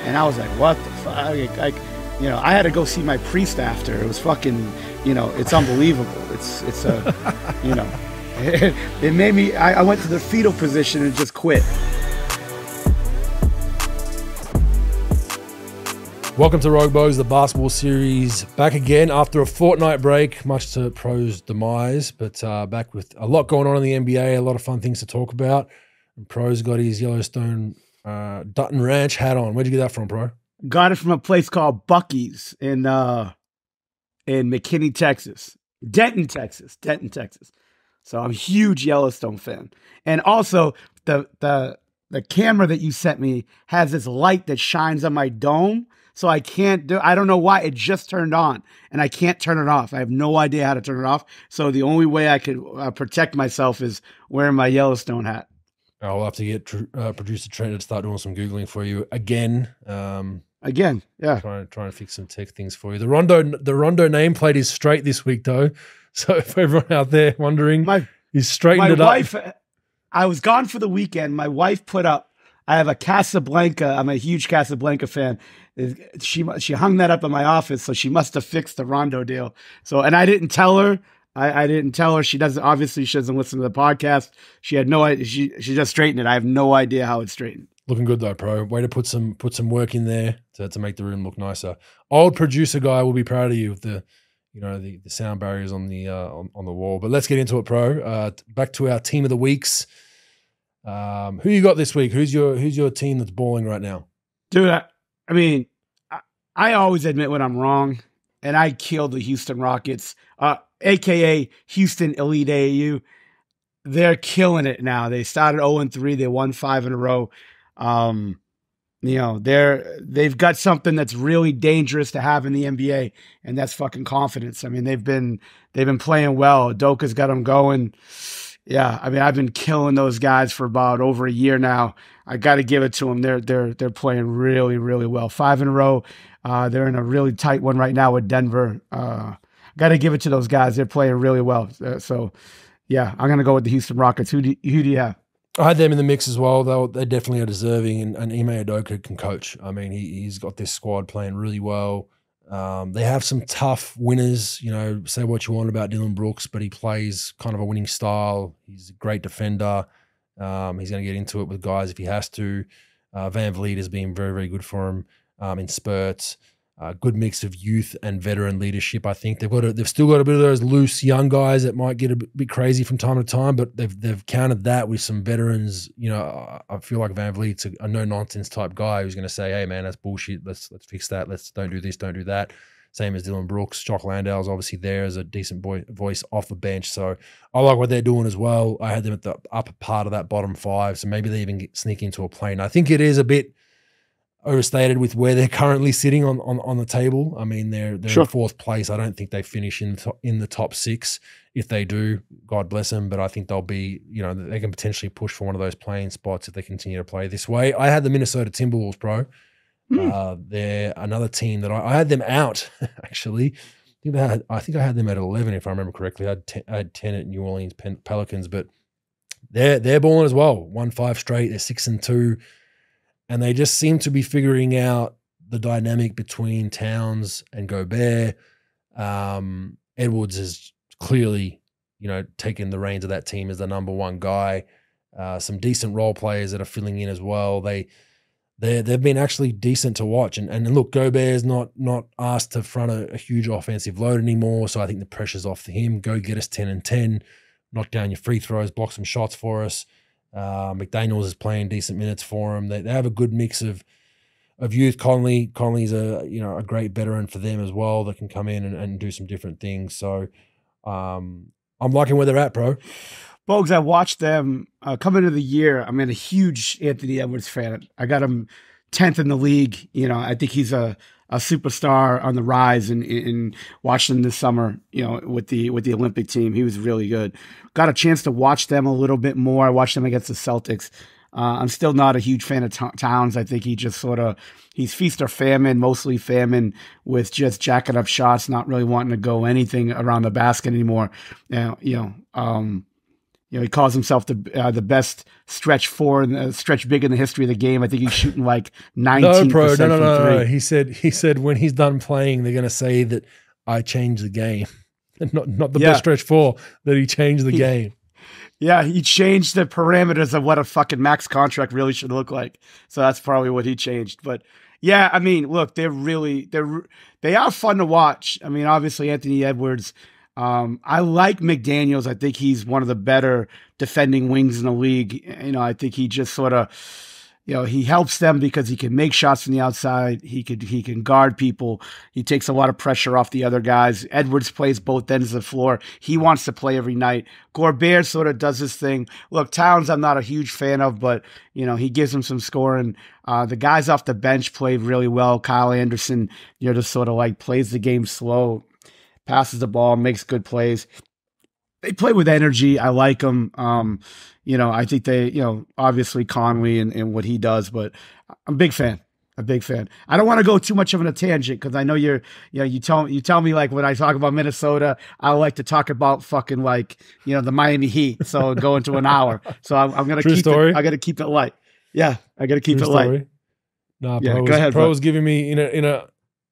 And I was like, what the fuck? I had to go see my priest after. It was fucking, it's unbelievable. It's it made me, I went to the fetal position and just quit. Welcome to Rogue Bogues, the basketball series. Back again after a fortnight break, much to Pro's demise, but back with a lot going on in the NBA, a lot of fun things to talk about. And Pro's got his Yellowstone Dutton Ranch hat on. Where'd you get that from, Pro? Got it from a place called Bogues in McKinney, Texas. Denton, Texas. So I'm a huge Yellowstone fan. And also the camera that you sent me has this light that shines on my dome. So I don't know why it just turned on and I can't turn it off. I have no idea how to turn it off. So the only way I could protect myself is wearing my Yellowstone hat. I'll have to get producer Trent to start doing some Googling for you again. Again, yeah. Trying to fix some tech things for you. The Rondo nameplate is straight this week, though. So if everyone out there wondering, he's straightened it up. My wife, I was gone for the weekend. My wife put up, I have a Casablanca. I'm a huge Casablanca fan. She hung that up in my office, so she must have fixed the Rondo deal. So, and I didn't tell her. I didn't tell her. She doesn't listen to the podcast. She had no idea. She just straightened it. I have no idea how it's straightened. Looking good though, Pro. Way to put some work in there to make the room look nicer. Old producer guy will be proud of you with the sound barriers on the wall. But let's get into it, Pro. Back to our team of the weeks. Who you got this week? Who's your team that's balling right now? Dude, I always admit when I'm wrong, and I killed the Houston Rockets, aka Houston Elite AAU. They're killing it now. They started 0-3. They won 5 in a row. They've got something that's really dangerous to have in the NBA, and that's fucking confidence. I mean, they've been playing well. Udoka's got them going. Yeah, I mean, I've been killing those guys for about over a year now. I got to give it to them. They're playing really, really well. 5 in a row. They're in a really tight one right now with Denver. Got to give it to those guys. They're playing really well. So, yeah, I'm gonna go with the Houston Rockets. Who do you have? I had them in the mix as well. They definitely are deserving, and Ime Udoka can coach. I mean, he's got this squad playing really well. They have some tough winners. Say what you want about Dylan Brooks, but he plays kind of a winning style. He's a great defender. He's going to get into it with guys if he has to. Van Vliet has been very, very good for him in spurts. Good mix of youth and veteran leadership. I think they've still got a bit of those loose young guys that might get a bit crazy from time to time, but they've countered that with some veterans. I feel like Van Vliet's a no nonsense type guy who's going to say, "Hey man, that's bullshit. Let's fix that. Let's don't do this, don't do that." Same as Dylan Brooks. Jock Landale's obviously there as a decent voice off the bench. So I like what they're doing as well. I had them at the upper part of that bottom 5, so maybe they even sneak into a play. And I think it is a bit overstated with where they're currently sitting on the table. I mean, they're sure. in 4th place. I don't think they finish in the top 6. If they do, God bless them. But I think they'll be, they can potentially push for one of those playing spots if they continue to play this way. I had the Minnesota Timberwolves, Pro. They're another team that I had them out, actually. I think I had them at 11, if I remember correctly. I had 10 at New Orleans Pelicans, but they're balling as well. Won 5 straight. They're 6-2. And they just seem to be figuring out the dynamic between Towns and Gobert. Edwards is clearly, taking the reins of that team as the number 1 guy. Some decent role players that are filling in as well. They've been actually decent to watch. And look, Gobert's not asked to front a huge offensive load anymore. So I think the pressure's off to him. Go get us 10 and 10, knock down your free throws, block some shots for us. McDaniels is playing decent minutes for him. They have a good mix of youth. Conley's a great veteran for them as well that can come in and do some different things. So I'm liking where they're at, Bro. Bogues, I watched them come into the year. I'm a huge Anthony Edwards fan. I got him 10th in the league. I think he's a superstar on the rise, and watched him this summer, with the Olympic team. He was really good. Got a chance to watch them a little bit more. I watched them against the Celtics. I'm still not a huge fan of Towns. I think he just he's feast or famine, mostly famine, with just jacking up shots, not really wanting to go anything around the basket anymore. You know, he calls himself the best stretch four and stretch big in the history of the game. I think he's shooting like 19% no. from three. He said when he's done playing, they're going to say that I changed the game. Not the best stretch four, that he changed the game. Yeah, he changed the parameters of what a fucking max contract really should look like. So that's probably what he changed. But yeah, I mean, look, they are fun to watch. I mean, obviously Anthony Edwards. I like McDaniels. I think he's one of the better defending wings in the league. You know, I think he just sort of, you know, he helps them because he can make shots from the outside. He can guard people. He takes a lot of pressure off the other guys. Edwards plays both ends of the floor. He wants to play every night. Gobert sort of does his thing. Look, Towns, I'm not a huge fan of, but you know, he gives him some scoring. The guys off the bench played really well. Kyle Anderson, you know, just sort of like plays the game slow, passes the ball, makes good plays. They play with energy. I like them. You know, I think they, you know, obviously Conley and what he does, but I'm a big fan. A big fan. I don't want to go too much of a tangent because I know you tell me like when I talk about Minnesota, I like to talk about fucking like, you know, the Miami Heat. So go into an hour. So I'm gonna I gotta keep it light. Yeah, I gotta keep it light. Nah, yeah, go ahead. Pro was giving me in a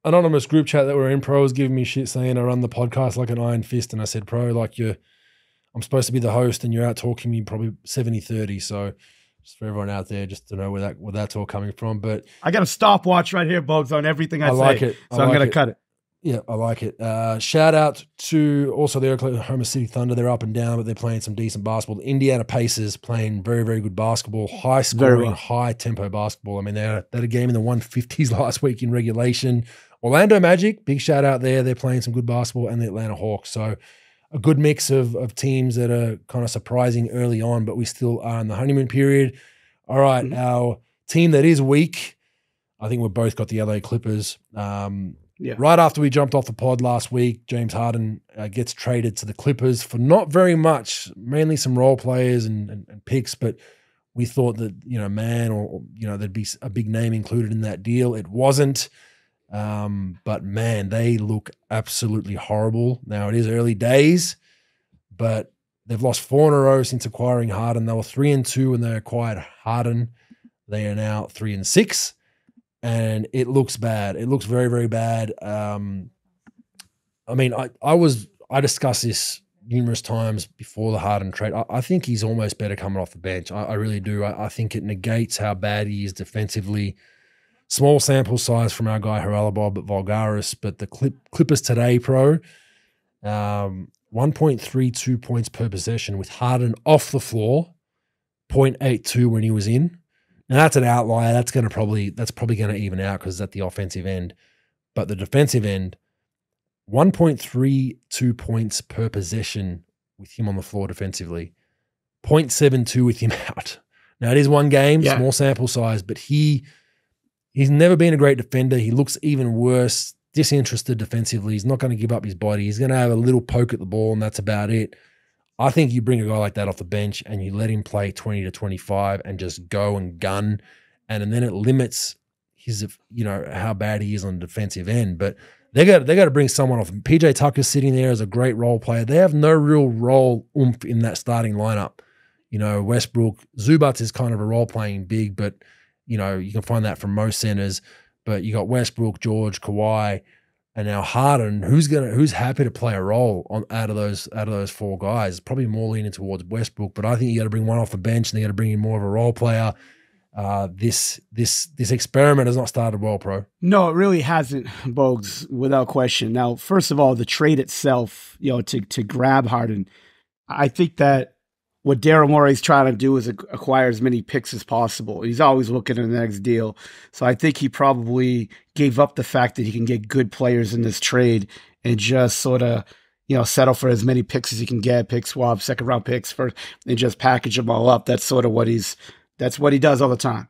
anonymous group chat that we're in. Pro was giving me shit saying I run the podcast like an iron fist, and I said, Pro, like I'm supposed to be the host and you're out talking me probably 70-30. So just for everyone out there, just to know where that's all coming from. But I got a stopwatch right here, Bogues, on everything I say. Like it. So I'm going to cut it. Yeah, I like it. Shout out to also the Oklahoma City Thunder. They're up and down, but they're playing some decent basketball. The Indiana Pacers playing very, very good basketball, high scoring, high tempo basketball. I mean, they had a game in the 150s last week in regulation. Orlando Magic, big shout out there. They're playing some good basketball, and the Atlanta Hawks. So a good mix of teams that are kind of surprising early on, but we still are in the honeymoon period. All right, our team that is weak, I think we've both got the LA Clippers. Right after we jumped off the pod last week, James Harden gets traded to the Clippers for not very much, mainly some role players and picks, but we thought that, you know, there'd be a big name included in that deal. It wasn't. But man, they look absolutely horrible. Now it is early days, but they've lost 4 in a row since acquiring Harden. They were 3-2 when they acquired Harden. They are now 3-6, and it looks bad. It looks very, very bad. I mean, I discussed this numerous times before the Harden trade. I think he's almost better coming off the bench. I really do. I think it negates how bad he is defensively. Small sample size from our guy Haralabob, but Vulgaris. But the Clippers today, Pro, 1.32 points per possession with Harden off the floor, 0.82 when he was in. Now that's an outlier. That's probably going to even out because it's at the offensive end. But the defensive end, 1.32 points per possession with him on the floor defensively, 0.72 with him out. Now it is one game, small sample size, but he's never been a great defender. He looks even worse, disinterested defensively. He's not going to give up his body. He's going to have a little poke at the ball, and that's about it. I think you bring a guy like that off the bench and you let him play 20 to 25 and just go and gun, and then it limits his, you know, how bad he is on the defensive end. But they got to bring someone off. PJ Tucker's sitting there as a great role player. They have no real role oomph in that starting lineup. You know, Westbrook, Zubats is kind of a role playing big, but you know, you can find that from most centers, but you got Westbrook, George, Kawhi, and now Harden. Who's happy to play a role out of those 4 guys? Probably more leaning towards Westbrook, but I think you got to bring one off the bench and they got to bring in more of a role player. This experiment has not started well, Pro. No, it really hasn't, Bogues, without question. Now, first of all, the trade itself, you know, to grab Harden, I think that what Daryl Morey's trying to do is acquire as many picks as possible. He's always looking at the next deal. So I think he probably gave up the fact that he can get good players in this trade and just sort of, you know, settle for as many picks as he can get, pick swap, second round picks first, and just package them all up. That's sort of what he does all the time.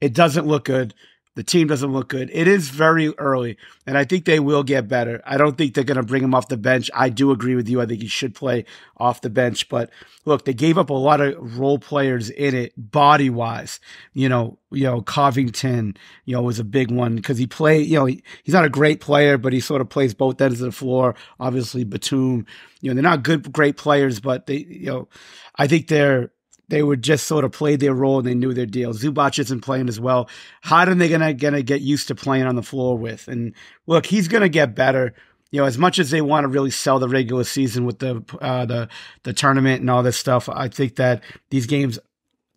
It doesn't look good. The team doesn't look good. It is very early, and I think they will get better. I don't think they're going to bring him off the bench. I do agree with you. I think he should play off the bench. But look, they gave up a lot of role players in it, body-wise. Covington, was a big one because he played, he's not a great player, but he sort of plays both ends of the floor. Obviously, Batum, they're not great players, but I think they would just sort of play their role and they knew their deal. Zubac isn't playing as well. Harden, they're gonna get used to playing on the floor with. And look, he's gonna get better. As much as they want to really sell the regular season with the tournament and all this stuff, I think that these games,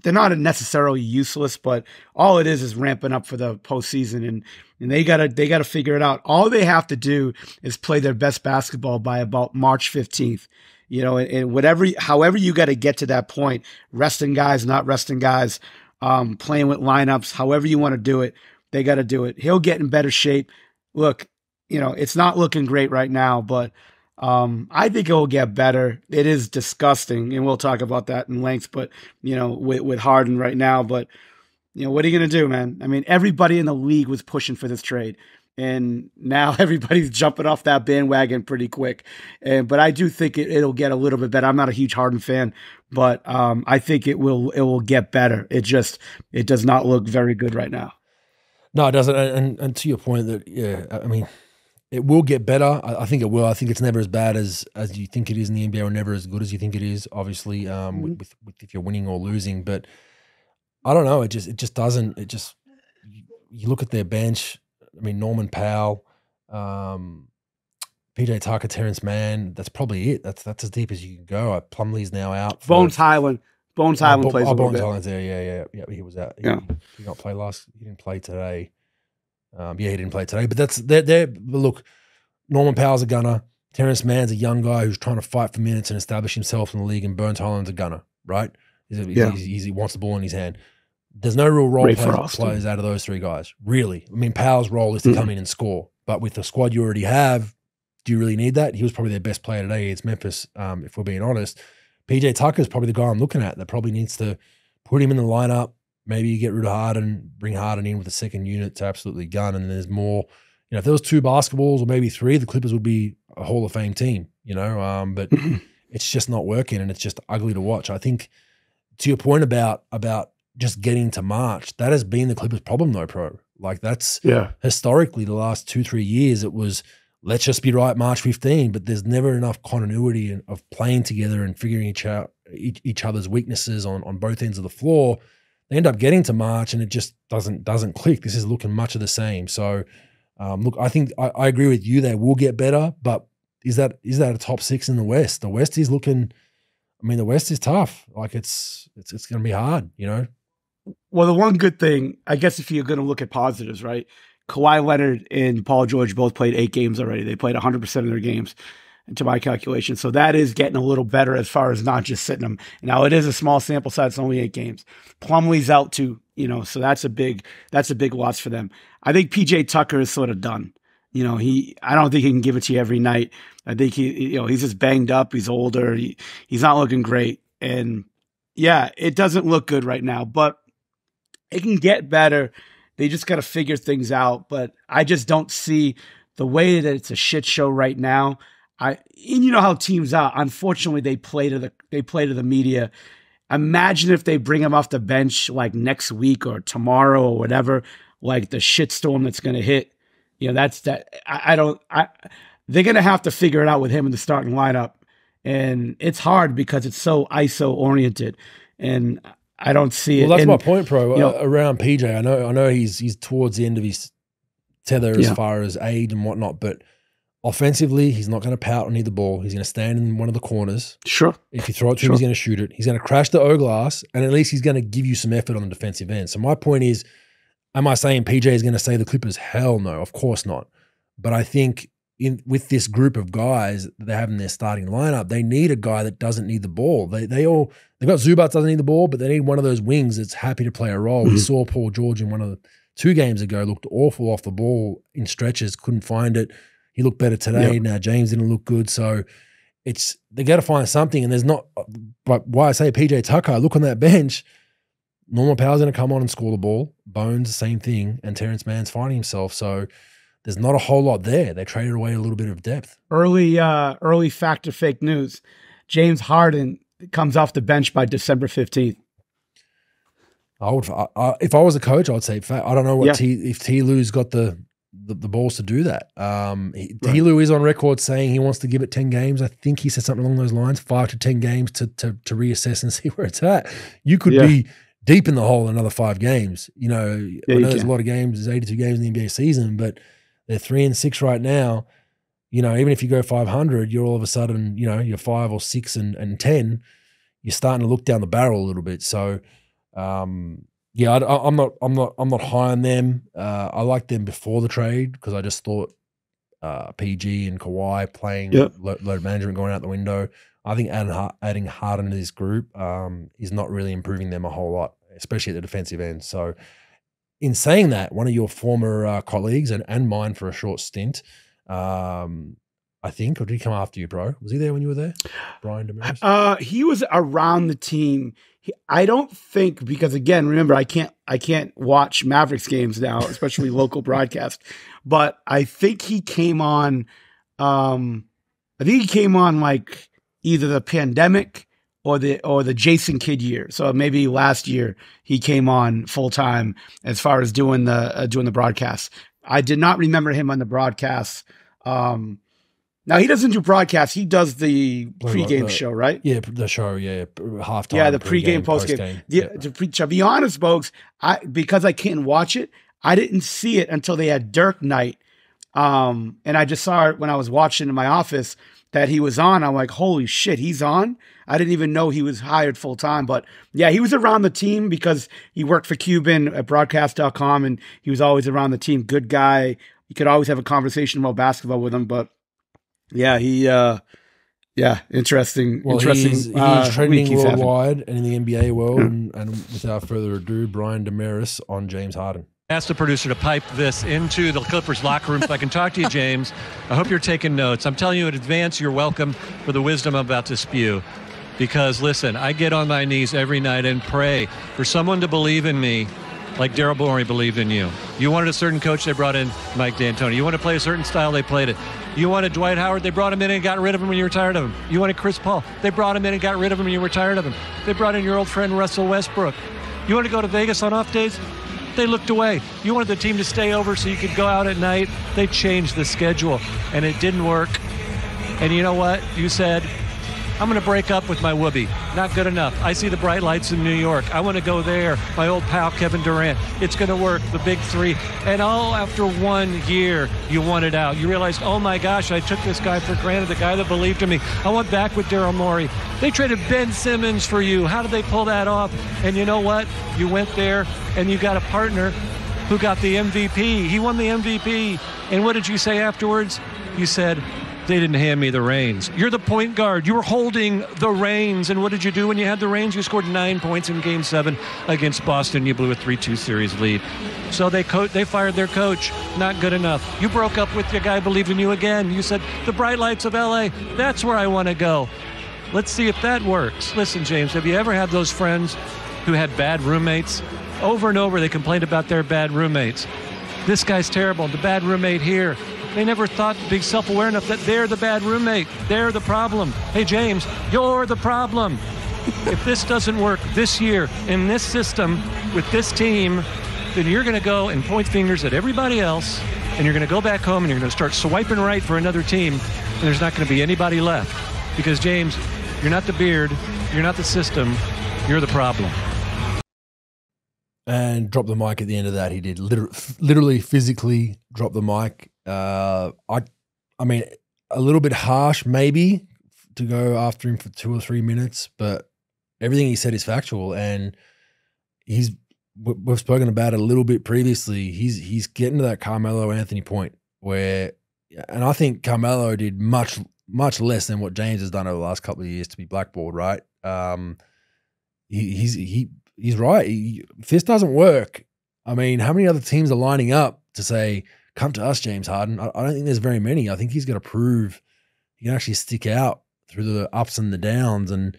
they're not necessarily useless, but all it is ramping up for the postseason, and they gotta figure it out. All they have to do is play their best basketball by about March 15th. And however you got to get to that point, resting guys, not resting guys, playing with lineups, however you want to do it, they got to do it. He'll get in better shape. Look, it's not looking great right now, but I think it will get better. It is disgusting, and we'll talk about that in length, but, with Harden right now, but, what are you going to do, man? I mean, everybody in the league was pushing for this trade. And now everybody's jumping off that bandwagon pretty quick. But I do think it'll get a little bit better. I'm not a huge Harden fan, but I think it will get better. It does not look very good right now. No, it doesn't. And to your point that, I mean, it will get better. I think it will. I think it's never as bad as you think it is in the NBA, or never as good as you think it is, obviously, with if you're winning or losing. But I don't know. It just doesn't. You look at their bench. I mean, Norman Powell, PJ Tucker, Terrence Mann. That's probably it. That's as deep as you can go. Plumlee's now out. Bones Highland plays a little bit. Bones Highland's there. Yeah. He was out. He didn't play He didn't play today. He didn't play today. But they're look. Norman Powell's a gunner. Terrence Mann's a young guy who's trying to fight for minutes and establish himself in the league. And Bones Highland's a gunner, right? He wants the ball in his hand. There's no real role players out of those three guys, really. I mean, Powell's role is to come in and score. But with the squad you already have, do you really need that? He was probably their best player today. It's Memphis, if we're being honest. PJ Tucker's probably the guy I'm looking at that probably needs to put him in the lineup. Maybe you get rid of Harden, bring Harden in with a second unit to absolutely gun. And there's more. If there was 2 basketballs or maybe 3, the Clippers would be a Hall of Fame team, But it's just not working, and it's just ugly to watch. I think to your point about just getting to March, that has been the Clippers' problem though, Pro. Like that's historically the last 2-3 years, it was let's just be right March 15, but there's never enough continuity of playing together and figuring each other's weaknesses on both ends of the floor. They end up getting to March and it just doesn't click. This is looking much of the same. So look, I think I agree with you. They will get better, but is that a top 6 in the West? The West is looking. I mean, the West is tough. Like it's going to be hard, Well, the one good thing, I guess, if you're going to look at positives, right? Kawhi Leonard and Paul George both played 8 games already. They played 100% of their games, to my calculation. So that is getting a little better as far as not just sitting them. Now it is a small sample size; it's only 8 games. Plumlee's out too, so that's a big loss for them. I think PJ Tucker is sort of done. I don't think he can give it to you every night. I think he's just banged up. He's older. He's not looking great, and it doesn't look good right now, but it can get better. They just got to figure things out. But I just don't see the way that it's a shit show right now. And you know how teams are. Unfortunately, they play to the media. Imagine if they bring him off the bench like next week or tomorrow or whatever, like the shitstorm that's going to hit. That's that. They're going to have to figure it out with him in the starting lineup. And it's hard because it's so ISO oriented. And I don't see it. Well, that's my point, Pro. Around PJ, I know he's towards the end of his tether as far as age and whatnot, but offensively, he's not going to pout on either ball. He's going to stand in one of the corners. Sure. If you throw it to him, he's going to shoot it. He's going to crash the O glass, and at least he's going to give you some effort on the defensive end. So my point is, am I saying PJ is going to save the Clippers? Hell no, of course not. But I think with this group of guys that they have in their starting lineup, they need a guy that doesn't need the ball. They've got Zubac doesn't need the ball, but they need one of those wings that's happy to play a role. We saw Paul George in one of the 2 games ago, looked awful off the ball in stretches, couldn't find it. He looked better today. Yep. Now James didn't look good. So they got to find something. And there's not, but why I say PJ Tucker, look on that bench, Norman Powell's going to come on and score the ball. Bones, the same thing. And Terrence Mann's finding himself. So there's not a whole lot there. They traded away a little bit of depth. Early fact or fake news. James Harden comes off the bench by December 15th. If I was a coach, I would say fact. I don't know if T. Lou's got the balls to do that. T. Lou is on record saying he wants to give it 10 games. I think he said something along those lines, 5 to 10 games to reassess and see where it's at. You could be deep in the hole in another 5 games. You know, I know there's a lot of games. There's 82 games in the NBA season, but they're 3-6 right now. You know, even if you go 500, you're all of a sudden, you know, you're 5 or 6 and 10. You're starting to look down the barrel a little bit. So, I'm not high on them. I liked them before the trade because I just thought PG and Kawhi playing load management going out the window. I think adding Harden to this group is not really improving them a whole lot, especially at the defensive end. So, in saying that, one of your former colleagues and mine for a short stint, I think, or did he come after you, bro? Was he there when you were there? Brian Dameris? He was around the team. I don't think, because again, remember, I can't watch Mavericks games now, especially local broadcast. But I think he came on. Like either the pandemic or the Jason Kidd year. So maybe last year he came on full time as far as doing the broadcast. I did not remember him on the broadcast. Now he doesn't do broadcasts. He does the pregame show, right? Yeah, the show. Yeah, halftime. Yeah, the pregame, postgame. To be honest, Bogues, because I can't watch it, I didn't see it until they had Dirk night, and I just saw it when I was watching in my office that he was on. I'm like, holy shit, he's on. I didn't even know he was hired full time, but yeah, he was around the team because he worked for Cuban at broadcast.com, and he was always around the team. Good guy. You could always have a conversation about basketball with him, but. Yeah, interesting. Well, he's trending worldwide and in the NBA world. And without further ado, Brian Dameris on James Harden. Ask the producer to pipe this into the Clippers locker room so I can talk to you, James. I hope you're taking notes. I'm telling you in advance, you're welcome for the wisdom I'm about to spew. Because listen, I get on my knees every night and pray for someone to believe in me like Daryl Morey believed in you. You wanted a certain coach, they brought in Mike D'Antoni. You wanted to play a certain style, they played it. You wanted Dwight Howard, they brought him in and got rid of him when you were tired of him. You wanted Chris Paul, they brought him in and got rid of him when you were tired of him. They brought in your old friend Russell Westbrook. You wanted to go to Vegas on off days, they looked away. You wanted the team to stay over so you could go out at night, they changed the schedule, and it didn't work. And you know what? You said, I'm going to break up with my whoopee. Not good enough. I see the bright lights in New York. I want to go there. My old pal, Kevin Durant. It's going to work. The big three. And all after 1 year, you wanted out. You realized, oh my gosh, I took this guy for granted, the guy that believed in me. I went back with Daryl Morey. They traded Ben Simmons for you. How did they pull that off? And you know what? You went there and you got a partner who got the MVP. He won the MVP. And what did you say afterwards? You said, they didn't hand me the reins. You're the point guard. You were holding the reins. And what did you do when you had the reins? You scored 9 points in Game 7 against Boston. You blew a 3-2 series lead. So they fired their coach. Not good enough. You broke up with your guy, believed in you again. You said, the bright lights of L.A., that's where I want to go. Let's see if that works. Listen, James, have you ever had those friends who had bad roommates? Over and over, they complained about their bad roommates. This guy's terrible. The bad roommate here. They never thought to be self-aware enough that they're the bad roommate. They're the problem. Hey, James, you're the problem. If this doesn't work this year in this system with this team, then you're going to go and point fingers at everybody else, and you're going to go back home and you're going to start swiping right for another team, and there's not going to be anybody left. Because, James, you're not the beard, you're not the system, you're the problem. And drop the mic at the end of that. He did literally physically drop the mic. I mean, a little bit harsh maybe to go after him for 2 or 3 minutes, but everything he said is factual, and we've spoken about it a little bit previously. He's getting to that Carmelo Anthony point where, and I think Carmelo did much less than what James has done over the last couple of years to be blackballed, right? He's right. If this doesn't work, I mean, how many other teams are lining up to say, come to us, James Harden? I don't think there's very many. I think he's got to prove he can actually stick out through the ups and the downs. And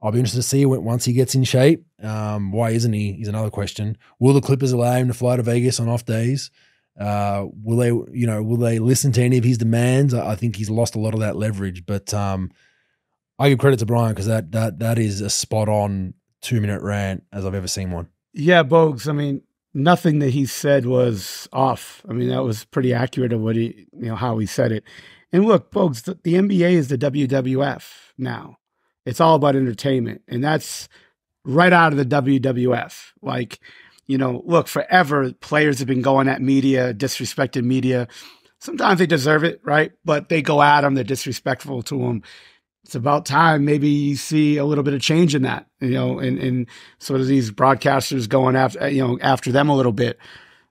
I'll be interested to see once he gets in shape. Why isn't he? Is another question. Will the Clippers allow him to fly to Vegas on off days? Will they listen to any of his demands? I think he's lost a lot of that leverage, but I give credit to Brian because that is a spot on 2-minute rant as I've ever seen one. Yeah, Bogues. I mean, nothing that he said was off. I mean, that was pretty accurate of what how he said it. And look, Bogues, the NBA is the WWF now. It's all about entertainment, and that's right out of the WWF. Like, look, forever players have been going at media, disrespected media. Sometimes they deserve it, right? But they go at them, they're disrespectful to them. It's about time maybe you see a little bit of change in that, and sort of these broadcasters going after them a little bit.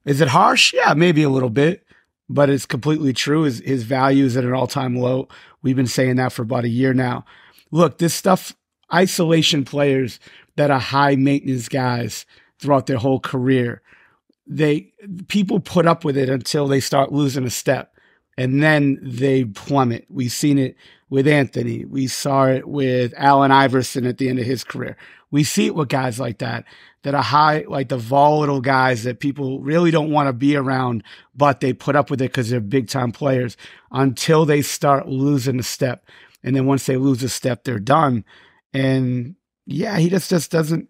Is it harsh? Yeah, maybe a little bit, but it's completely true. His value is at an all-time low. We've been saying that for about a year now. Look, this stuff, isolation players that are high maintenance guys throughout their whole career, people put up with it until they start losing a step, and then they plummet. We've seen it with Anthony. We saw it with Allen Iverson at the end of his career. We see it with guys like that are high, like the volatile guys that people really don't want to be around, but they put up with it because they're big time players until they start losing a step. And then once they lose a step, they're done. And yeah, he just doesn't.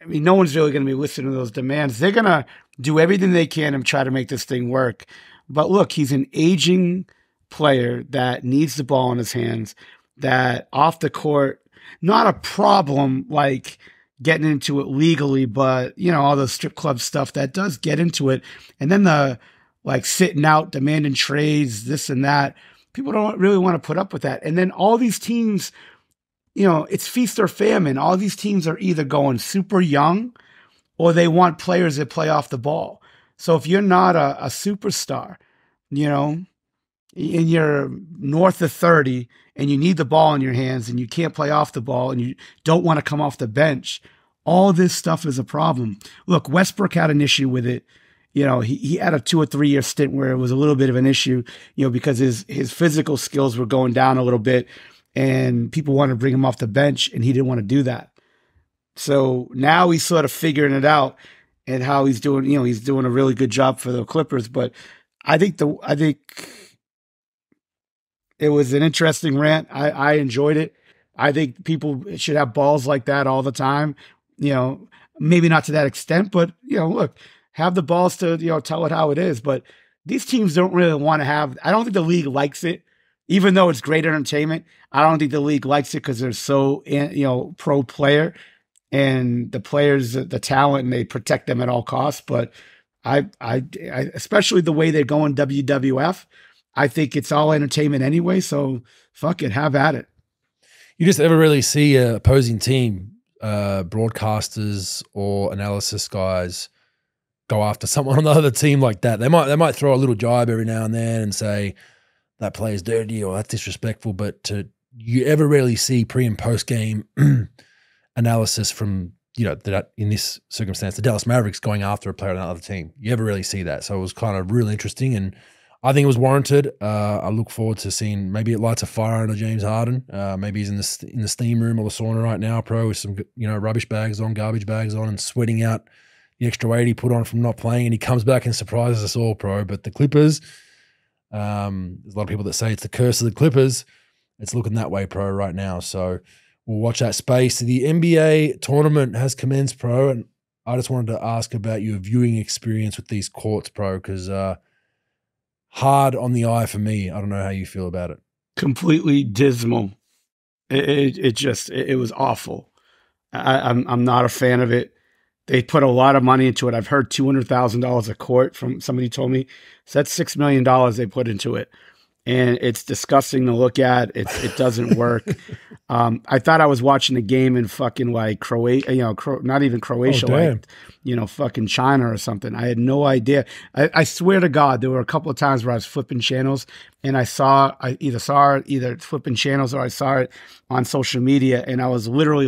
I mean, no one's really going to be listening to those demands. They're going to do everything they can and try to make this thing work. But look, he's an aging player that needs the ball in his hands, that off the court, not a problem like getting into it legally, but, all the strip club stuff that does get into it. And then the sitting out, demanding trades, this and that. People don't really want to put up with that. And then all these teams, it's feast or famine. All these teams are either going super young or they want players that play off the ball. So if you're not a superstar, and you're north of 30 and you need the ball in your hands and you can't play off the ball and you don't want to come off the bench, all this stuff is a problem. Look, Westbrook had an issue with it. He had a 2 or 3 year stint where it was a little bit of an issue, because his physical skills were going down a little bit and people wanted to bring him off the bench and he didn't want to do that. So now he's sort of figuring it out and how he's doing, he's doing a really good job for the Clippers. But I think it was an interesting rant. I enjoyed it. I think people should have balls like that all the time, maybe not to that extent, but look, have the balls to, tell it how it is. But these teams don't really want to have, I don't think the league likes it, even though it's great entertainment. I don't think the league likes it because they're so, pro player and the players, the talent, and they protect them at all costs. But I especially the way they're going WWF, I think it's all entertainment anyway. So fuck it, have at it. You just ever really see a opposing team, broadcasters or analysis guys, go after someone on the other team like that? They might throw a little jibe every now and then and say that player's dirty or that's disrespectful, but you ever really see pre and post game analysis from that in this circumstance, the Dallas Mavericks going after a player on another team? You ever really see that? So it was kind of really interesting, and I think it was warranted. I look forward to seeing maybe it lights a fire under James Harden. Maybe he's in the steam room or the sauna right now, pro, with some rubbish bags on, garbage bags on, and sweating out the extra weight he put on from not playing, and he comes back and surprises us all, pro. But the Clippers, there's a lot of people that say it's the curse of the Clippers. It's looking that way, pro, right now. So we'll watch that space. The NBA tournament has commenced, pro, and I just wanted to ask about your viewing experience with these courts, pro, because hard on the eye for me. I don't know how you feel about it. Completely dismal. It was awful. I'm not a fan of it. They put a lot of money into it. I've heard $200,000 a court from somebody told me. So that's $6 million they put into it. And it's disgusting to look at. It doesn't work. I thought I was watching a game in fucking Croatia, not even Croatia, fucking China or something. I had no idea. I swear to God, there were a couple of times where I was flipping channels and I either saw it flipping channels or I saw it on social media. And I was literally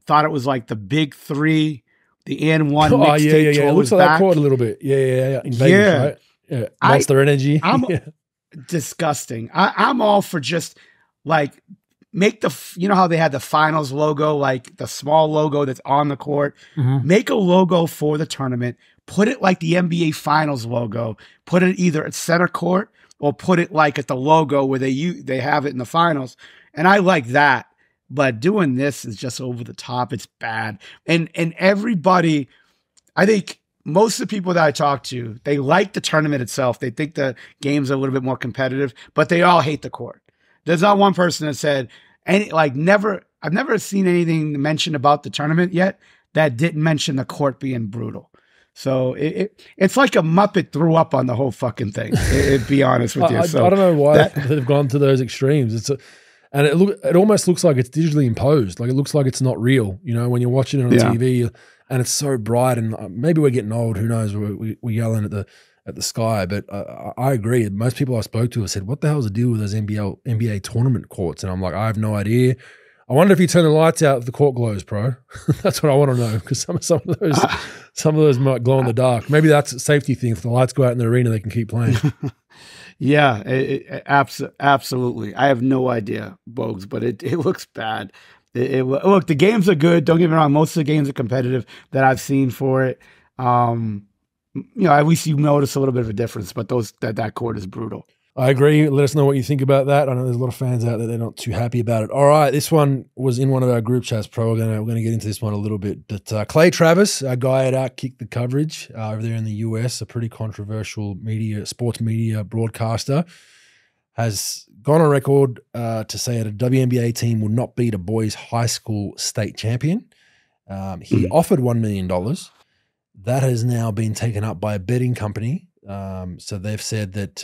thought it was like the Big Three, the N one mixtape. Yeah. It looks like that court a little bit. Yeah. In Vegas, right? Yeah. Monster Energy. Disgusting. I'm all for just make you know how they had the finals logo, like the small logo that's on the court, make a logo for the tournament, put it like the NBA finals logo, put it either at center court or put it like at the logo where they have it in the finals. And I like that, but doing this is just over the top. It's bad. And everybody, I think most of the people that I talk to, they like the tournament itself. They think the games are a little bit more competitive, but they all hate the court. There's not one person that said I've never seen anything mentioned about the tournament yet that didn't mention the court being brutal. So it's like a Muppet threw up on the whole fucking thing. To be honest with you. I don't know why they've gone to those extremes. And it almost looks like it's digitally imposed. Like it looks like it's not real. You know, when you're watching it on TV and it's so bright, and maybe we're getting old. Who knows? We're yelling at the sky. But I agree. Most people I spoke to have said, "What the hell's the deal with those NBA tournament courts?" And I'm like, I have no idea. I wonder if you turn the lights out if the court glows, bro. That's what I want to know, because some of those might glow in the dark. Maybe that's a safety thing. If the lights go out in the arena, they can keep playing. Yeah, absolutely. I have no idea, Bogues, but it looks bad. Look, the games are good. Don't get me wrong. Most of the games are competitive that I've seen for it. At least you notice a little bit of a difference, but that court is brutal. I agree. Let us know what you think about that. I know there's a lot of fans out there, they're not too happy about it. All right, this one was in one of our group chats, Pro. We're going to get into this one a little bit. But Clay Travis, our guy at Outkick the Coverage over there in the US, a pretty controversial sports media broadcaster, has gone on record to say that a WNBA team will not beat a boys' high school state champion. He offered $1 million. That has now been taken up by a betting company. So they've said that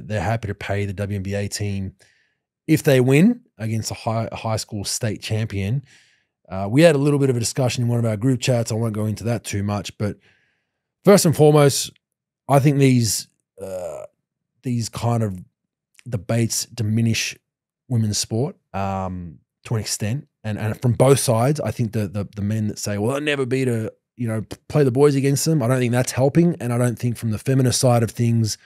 they're happy to pay the WNBA team if they win against a high school state champion. We had a little bit of a discussion in one of our group chats. I won't go into that too much, but first and foremost, I think these kind of debates diminish women's sport to an extent, and from both sides. I think the men that say, "Well, I'll never beat play the boys against them," I don't think that's helping. And I don't think from the feminist side of things,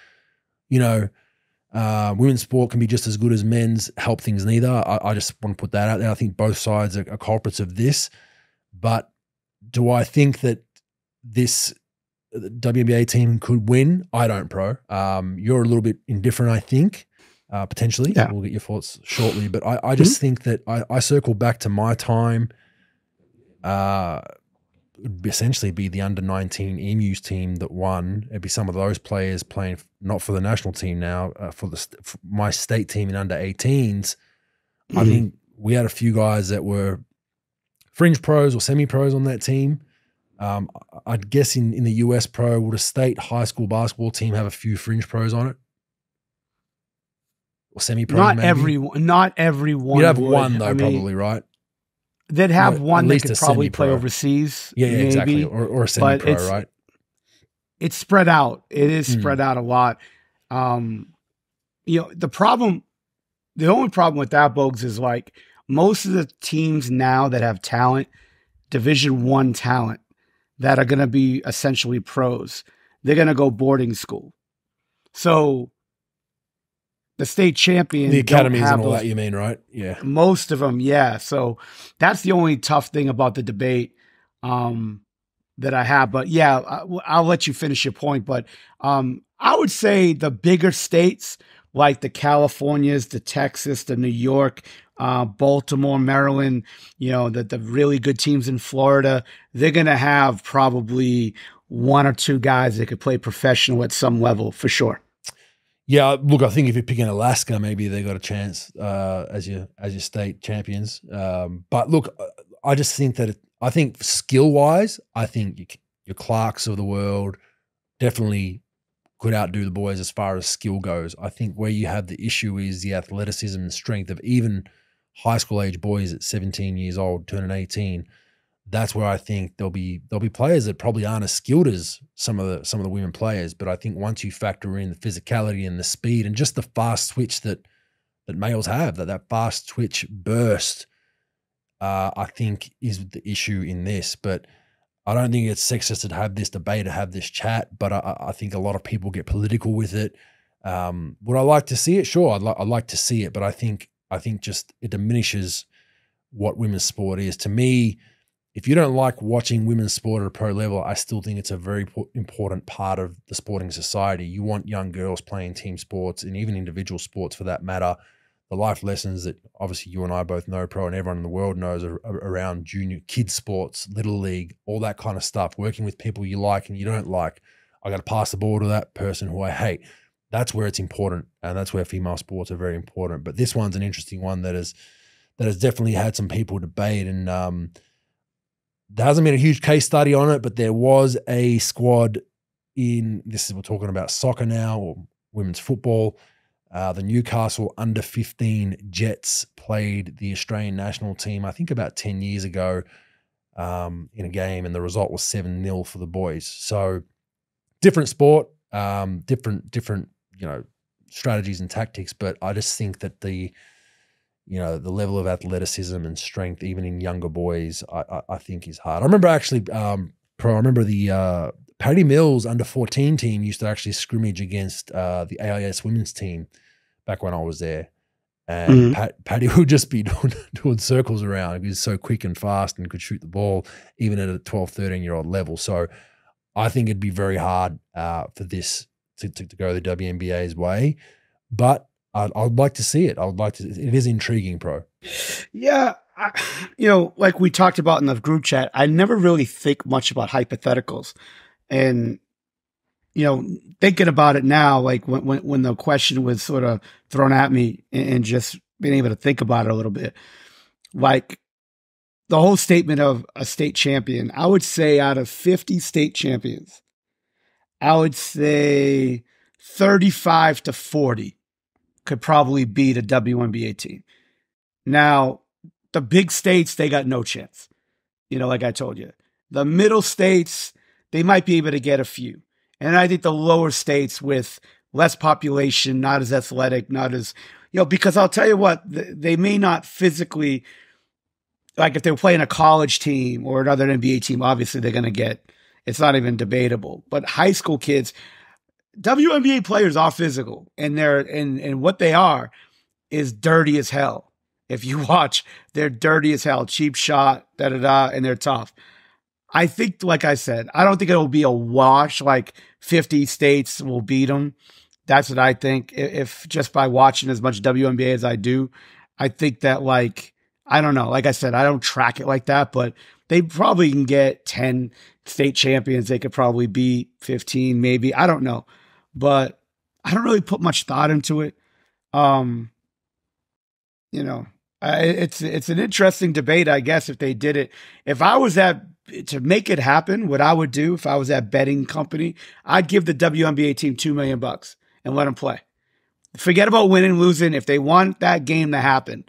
women's sport can be just as good as men's, help things neither. I just want to put that out there. I think both sides are culprits of this. But do I think that this WNBA team could win? I don't, Pro. You're a little bit indifferent, I think, potentially. Yeah. We'll get your thoughts shortly. But I just think that I circle back to my time. It would essentially be the under-19 Emus team that won. It'd be some of those players playing not for the national team now, for my state team in under-18s. I think we had a few guys that were fringe pros or semi-pros on that team. I'd guess in the US Pro, would a state high school basketball team have a few fringe pros on it? Or semi-pros, Not everyone. You'd have one, though, probably, right? They'd have one that could probably play overseas. Yeah, maybe, exactly. Or a semi-pro, right? It's spread out. It is spread out a lot. The only problem with that, Bogues, is like most of the teams now that have talent, Division I talent, that are going to be essentially pros, they're going to go boarding school. So the state champion, the academies and all that, you mean, right? Yeah. Most of them, yeah. So that's the only tough thing about the debate that I have. But yeah, I'll let you finish your point. But I would say the bigger states like the Californias, the Texas, the New York, Baltimore, Maryland, the really good teams in Florida, they're going to have probably one or two guys that could play professional at some level for sure. Yeah, look, I think if you're picking Alaska, maybe they got a chance as your state champions. But look, I just think that I think skill-wise, I think your Clarks of the world definitely could outdo the boys as far as skill goes. I think where you have the issue is the athleticism and strength of even high school age boys at 17 years old, turning 18. That's where I think there'll be players that probably aren't as skilled as some of the women players. But I think once you factor in the physicality and the speed and just the fast switch that males have, that fast twitch burst, I think is the issue in this. But I don't think it's sexist to have this debate, to have this chat. But I think a lot of people get political with it. Would I like to see it? Sure, I'd like to see it. But I think I think just it diminishes what women's sport is. To me, if you don't like watching women's sport at a pro level, I still think it's a very important part of the sporting society. You want young girls playing team sports and even individual sports for that matter. The life lessons that obviously you and I both know, pro, and everyone in the world knows are around junior kids sports, little league, all that kind of stuff, working with people you like and you don't like. I got to pass the ball to that person who I hate. That's where it's important, and that's where female sports are very important. But this one's an interesting one that has definitely had some people debate, and there hasn't been a huge case study on it, but there was a squad in this. We're talking about soccer now, or women's football. The Newcastle under-15 Jets played the Australian national team, I think about 10 years ago, in a game, and the result was 7-0 for the boys. So different sport, different strategies and tactics, but I just think that the level of athleticism and strength, even in younger boys, I think is hard. I remember actually, I remember the Paddy Mills under-14 team used to actually scrimmage against the AIS women's team back when I was there. And Paddy would just be doing circles around. He was so quick and fast and could shoot the ball even at a 12, 13-year-old level. So I think it'd be very hard for this to go the WNBA's way. But I'd like to see it. It is intriguing, pro. Yeah. Like we talked about in the group chat, I never really think much about hypotheticals. And, thinking about it now, like when the question was sort of thrown at me and just being able to think about it a little bit, like the whole statement of a state champion, I would say out of 50 state champions, I would say 35 to 40 could probably beat a WNBA team. Now, the big states, they got no chance. Like I told you, the middle states, they might be able to get a few. And I think the lower states with less population, not as athletic, not as, because I'll tell you what, they may not physically, like if they're playing a college team or another NBA team, obviously they're going to get, it's not even debatable. But high school kids, WNBA players are physical, and and what they are is dirty as hell. If you watch, they're dirty as hell, cheap shot, and they're tough. I think, like I said, I don't think it'll be a wash, like 50 states will beat them. That's what I think. If just by watching as much WNBA as I do, I think that, like, I don't know. Like I said, I don't track it like that, but they probably can get 10 state champions. They could probably beat 15, maybe. I don't know. But I don't really put much thought into it. It's an interesting debate, I guess, if they did it. If I was to make it happen, what I would do if I was that betting company, I'd give the WNBA team $2 million and let them play. Forget about winning, losing. If they want that game to happen,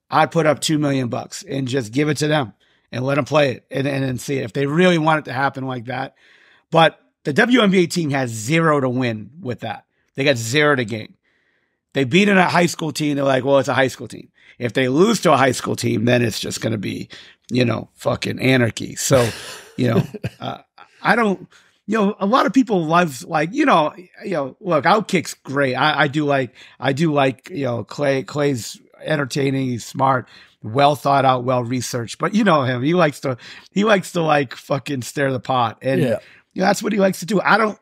I'd put up $2 million and just give it to them and let them play it and see it if they really want it to happen like that. But the WNBA team has 0 to win with that. They got 0 to gain. They beat a high school team. They're like, well, it's a high school team. If they lose to a high school team, then it's just going to be, fucking anarchy. So, I don't, a lot of people love, like, look, Outkick's great. I do like, Clay's entertaining. He's smart, well thought out, well researched, but him, he likes to like fucking stir the pot. And that's what he likes to do. I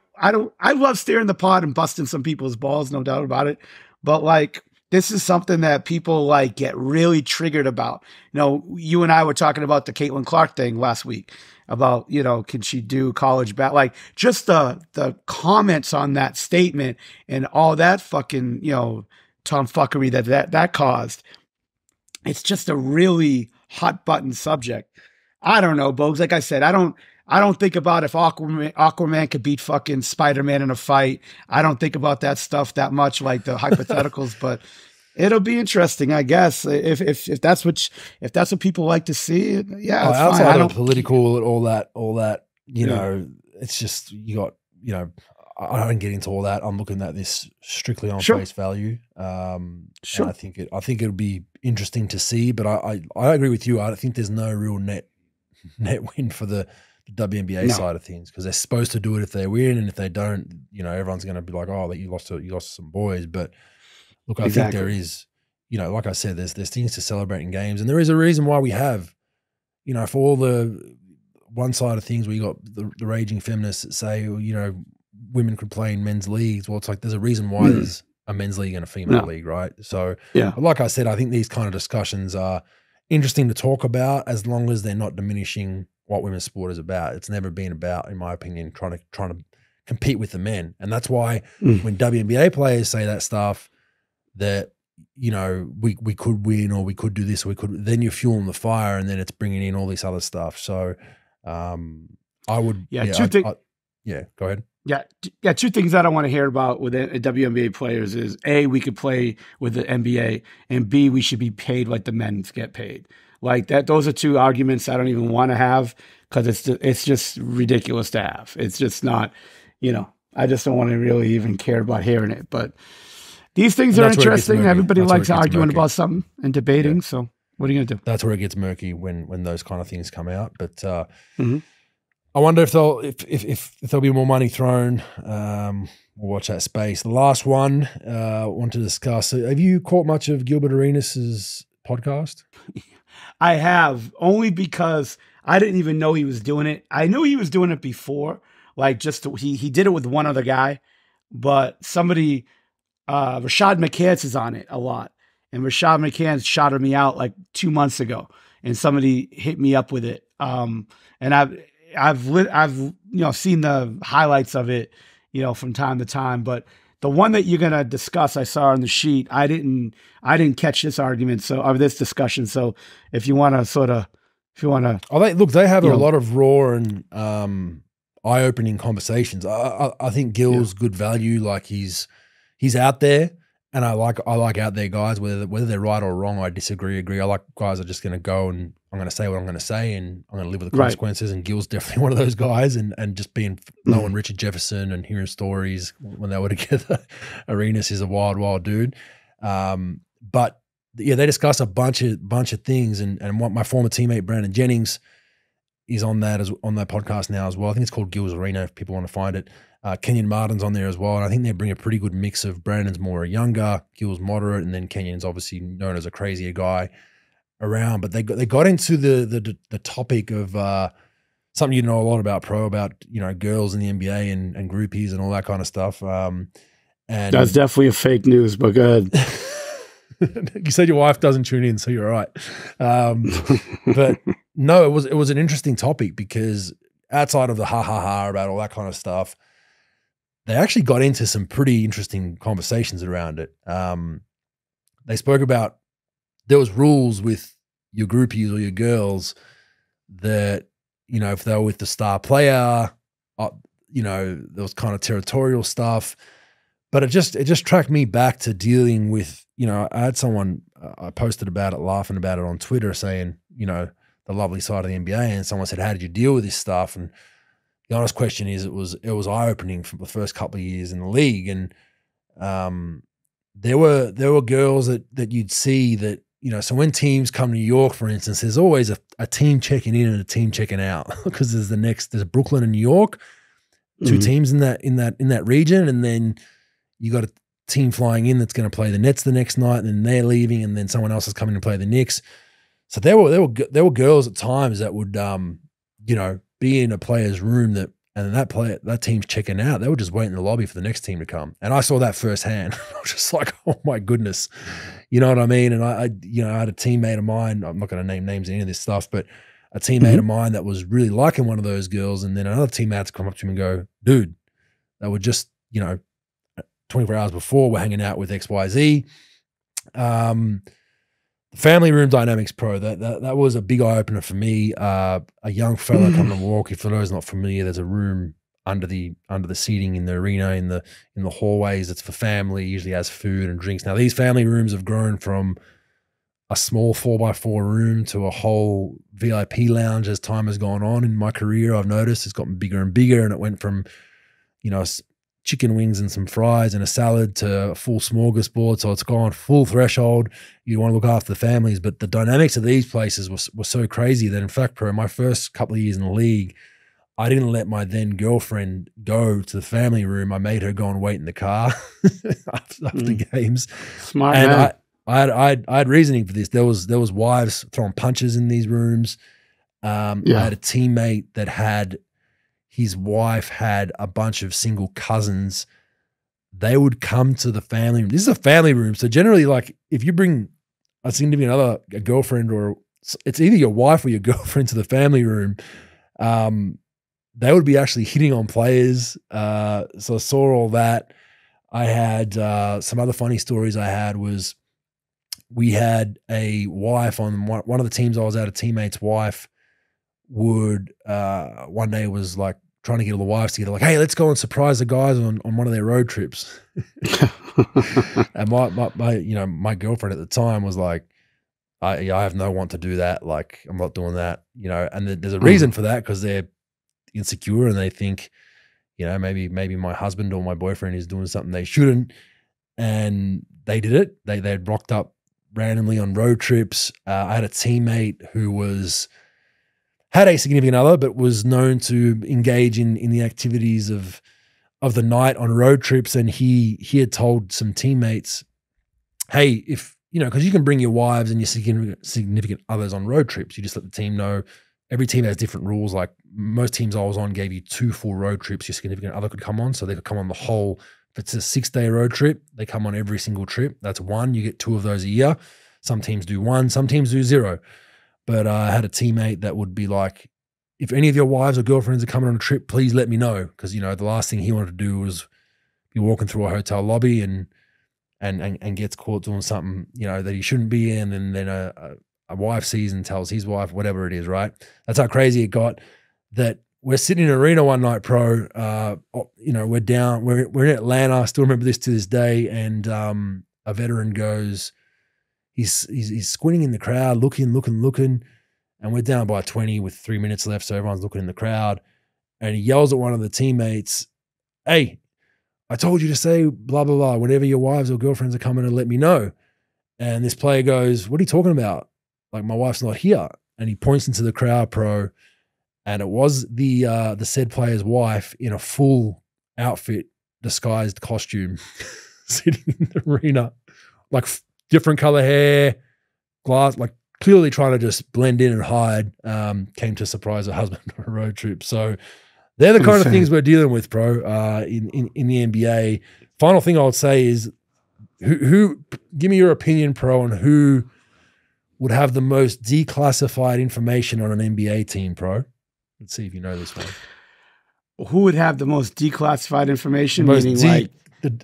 love stirring the pot and busting some people's balls, no doubt about it. But like, this is something that people like get really triggered about. You and I were talking about the Caitlin Clark thing last week about, can she do college like just the comments on that statement and all that fucking, tomfuckery that caused. It's just a really hot button subject. I don't know, Bogues. Like I said, I don't think about if Aquaman could beat fucking Spider-Man in a fight. I don't think about that stuff that much, like the hypotheticals, but it'll be interesting, I guess. If that's what people like to see, yeah. Outside of political and all that, it's just, you got, I don't get into all that. I'm looking at this strictly on face value. Sure. I think it'll be interesting to see, but I agree with you. I think there's no real net win for the WNBA side of things, because they're supposed to do it if they win, and if they don't, everyone's going to be like, oh, you lost to some boys. But look, I think there is, you know, like I said, there's things to celebrate in games, and there is a reason why we have, you know, for all the one side of things, we got the raging feminists that say, you know, women could play in men's leagues. Well, it's like there's a reason why there's a men's league and a female league, right? So, but like I said, I think these kind of discussions are interesting to talk about as long as they're not diminishing what women's sport is about. It's never been about, in my opinion, trying to compete with the men, and that's why when WNBA players say that stuff, that, you know, we could win or we could do this, or we could, then you're fueling the fire, and then it's bringing in all this other stuff. So, I would, go ahead. Yeah, two things that I want to hear about with WNBA players is A, we could play with the NBA, and B, we should be paid like the men get paid. Like that, those are two arguments I don't even want to have because it's just ridiculous to have. It's just not, you know, I just don't want to really even care about hearing it. But these things are interesting. Everybody likes arguing about something and debating. So what are you gonna do? That's where it gets murky when those kind of things come out. But I wonder if there'll be more money thrown. We'll watch that space. The last one I want to discuss. Have you caught much of Gilbert Arenas' podcast? I have, only because I didn't even know he was doing it. I knew he was doing it before, like he did it with one other guy, but somebody, Rashad McCants is on it a lot, and Rashad McCants shouted me out like 2 months ago, and somebody hit me up with it. And I've you know, seen the highlights of it, you know, from time to time, but the one that you're gonna discuss, I saw on the sheet. I didn't catch this argument, or this discussion. So if you want to they have a lot of raw and eye-opening conversations. I think Gil's good value. Like he's out there, and I like out there guys. Whether they're right or wrong, I disagree. Agree. I like guys that are just going to go and I'm going to say what I'm going to say, and I'm going to live with the consequences. And Gil's definitely one of those guys. And just being knowing Richard Jefferson and hearing stories when they were together, Arenas is a wild, wild dude. But yeah, they discuss a bunch of things. And what my former teammate Brandon Jennings is on that podcast now as well. I think it's called Gil's Arena if people want to find it. Kenyon Martin's on there as well, and I think they bring a pretty good mix of Brandon's more younger, Gil's moderate, and then Kenyon's obviously known as a crazier guy around. But they got into the topic of something you know a lot about, you know, girls in the NBA and groupies and all that kind of stuff. And that's definitely a fake news, but good. You said your wife doesn't tune in, so you're right. But no, it was an interesting topic because outside of the ha about all that kind of stuff, they actually got into some pretty interesting conversations around it. They spoke about there was rules with your groupies or your girls that, you know, if they were with the star player, you know, there was kind of territorial stuff. But it just tracked me back to dealing with, you know, I had someone, I posted about it, laughing about it on Twitter, saying, you know, the lovely side of the NBA, and someone said, how did you deal with this stuff? And the honest question is, it was eye-opening for the first couple of years in the league. And there were girls that you'd see that, you know, so when teams come to New York, for instance, there's always a team checking in and a team checking out because there's Brooklyn and New York, two teams in that region, and then you got a team flying in that's going to play the Nets the next night, and then they're leaving, and then someone else is coming to play the Knicks. So there were girls at times that would you know, be in a player's room that team's checking out. They were just waiting in the lobby for the next team to come. And I saw that firsthand. I was just like, oh my goodness. You know what I mean? And I you know, I had a teammate of mine, I'm not going to name names in any of this stuff, but a teammate of mine that was really liking one of those girls. And then another teammate had to come up to him and go, dude, they were just, you know, 24 hours before we're hanging out with XYZ. Family room dynamics, pro. That was a big eye opener for me. A young fella coming to walk. If for those not familiar, there's a room under the seating in the arena in the hallways. It's for family. Usually has food and drinks. Now these family rooms have grown from a small 4x4 room to a whole VIP lounge as time has gone on in my career. I've noticed it's gotten bigger and bigger, and it went from, you know, chicken wings and some fries and a salad to a full smorgasbord. So it's gone full threshold. You want to look after the families, but the dynamics of these places were so crazy that, in fact, pro, my first couple of years in the league, I didn't let my then girlfriend go to the family room. I made her go and wait in the car after games. Smart man. I had reasoning for this. There was wives throwing punches in these rooms. I had a teammate that had his wife had a bunch of single cousins. They would come to the family room. This is a family room. So generally, like, if you bring a significant other, a girlfriend, or it's either your wife or your girlfriend to the family room, they would be actually hitting on players. So I saw all that. I had some other funny stories I had was we had a wife on one of the teams I was at, a teammate's wife would one day was like trying to get all the wives together, like, hey, let's go and surprise the guys on one of their road trips. And my girlfriend at the time was like, I have no want to do that. Like, I'm not doing that, and there's a reason for that, because they're insecure and they think, maybe my husband or my boyfriend is doing something they shouldn't. And they did it. They'd rocked up randomly on road trips. I had a teammate who had a significant other, but was known to engage in the activities of the night on road trips. And he had told some teammates, hey, if, because you can bring your wives and your significant others on road trips. You just let the team know. Every team has different rules. Like, most teams I was on gave you 2 full road trips your significant other could come on. So they could come on the whole. If it's a 6-day road trip, they come on every single trip. That's 1. You get 2 of those a year. Some teams do 1, some teams do 0. But I had a teammate that would be like, if any of your wives or girlfriends are coming on a trip, please let me know. Because, the last thing he wanted to do was be walking through a hotel lobby and gets caught doing something, that he shouldn't be in. And then a wife sees and tells his wife, whatever it is, right? That's how crazy it got, that we're sitting in an arena one night, pro. We're down, we're in Atlanta. I still remember this to this day. And a veteran goes, he's squinting in the crowd, looking. And we're down by 20 with 3 minutes left. So everyone's looking in the crowd. And he yells at one of the teammates, hey, I told you to say blah, blah, blah. Whenever your wives or girlfriends are coming, and let me know. And this player goes, what are you talking about? Like, my wife's not here. And he points into the crowd, pro. And it was the said player's wife in a full outfit, disguised costume, sitting in the arena, like different color hair, glass, like clearly trying to just blend in and hide. Came to surprise her husband on a road trip. So they're the kind of things we're dealing with, bro, in the NBA. Final thing I would say is, who give me your opinion, pro, on who would have the most declassified information on an NBA team, pro? Let's see if you know this one. Who would have the most declassified information? Meaning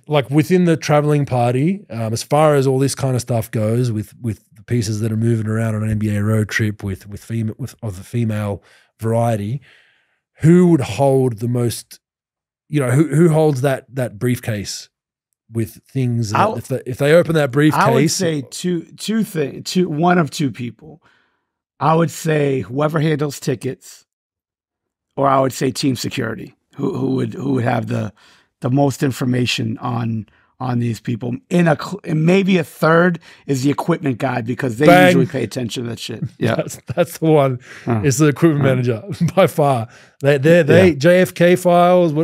like within the traveling party, as far as all this kind of stuff goes, with the pieces that are moving around on an NBA road trip with of the female variety, who would hold the most? Who holds that briefcase with things? If they open that briefcase, I would say one of two people. I would say whoever handles tickets, or I would say team security, who would have the most information on these people. And maybe a third is the equipment guy, because they usually pay attention to that shit. Yeah, that's the one. It's the equipment manager by far. They JFK files,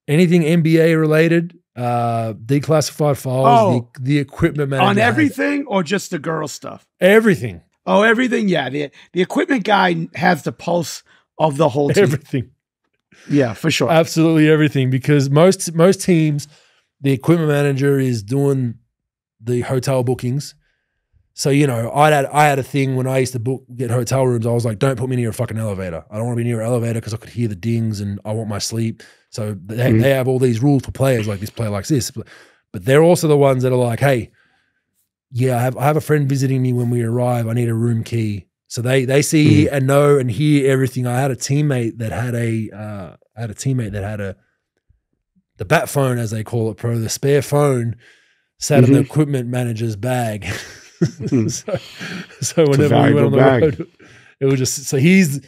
anything NBA related, declassified files. The equipment manager on everything, or just the girl stuff. Everything. Oh, everything. Yeah, the equipment guy has the pulse of the whole team. Everything. Yeah, for sure. Absolutely everything, because most teams, the equipment manager is doing the hotel bookings. So, I had a thing when I used to get hotel rooms. I was like, don't put me near a fucking elevator. I don't want to be near an elevator because I could hear the dings and I want my sleep. So they have all these rules for players, like this player likes this. But they're also the ones that are like, hey, yeah, I have a friend visiting me when we arrive. I need a room key. So they see and know and hear everything. I had a teammate that had the bat phone, as they call it, pro, the spare phone, sat in the equipment manager's bag. so whenever we went on the road, it was just, so he's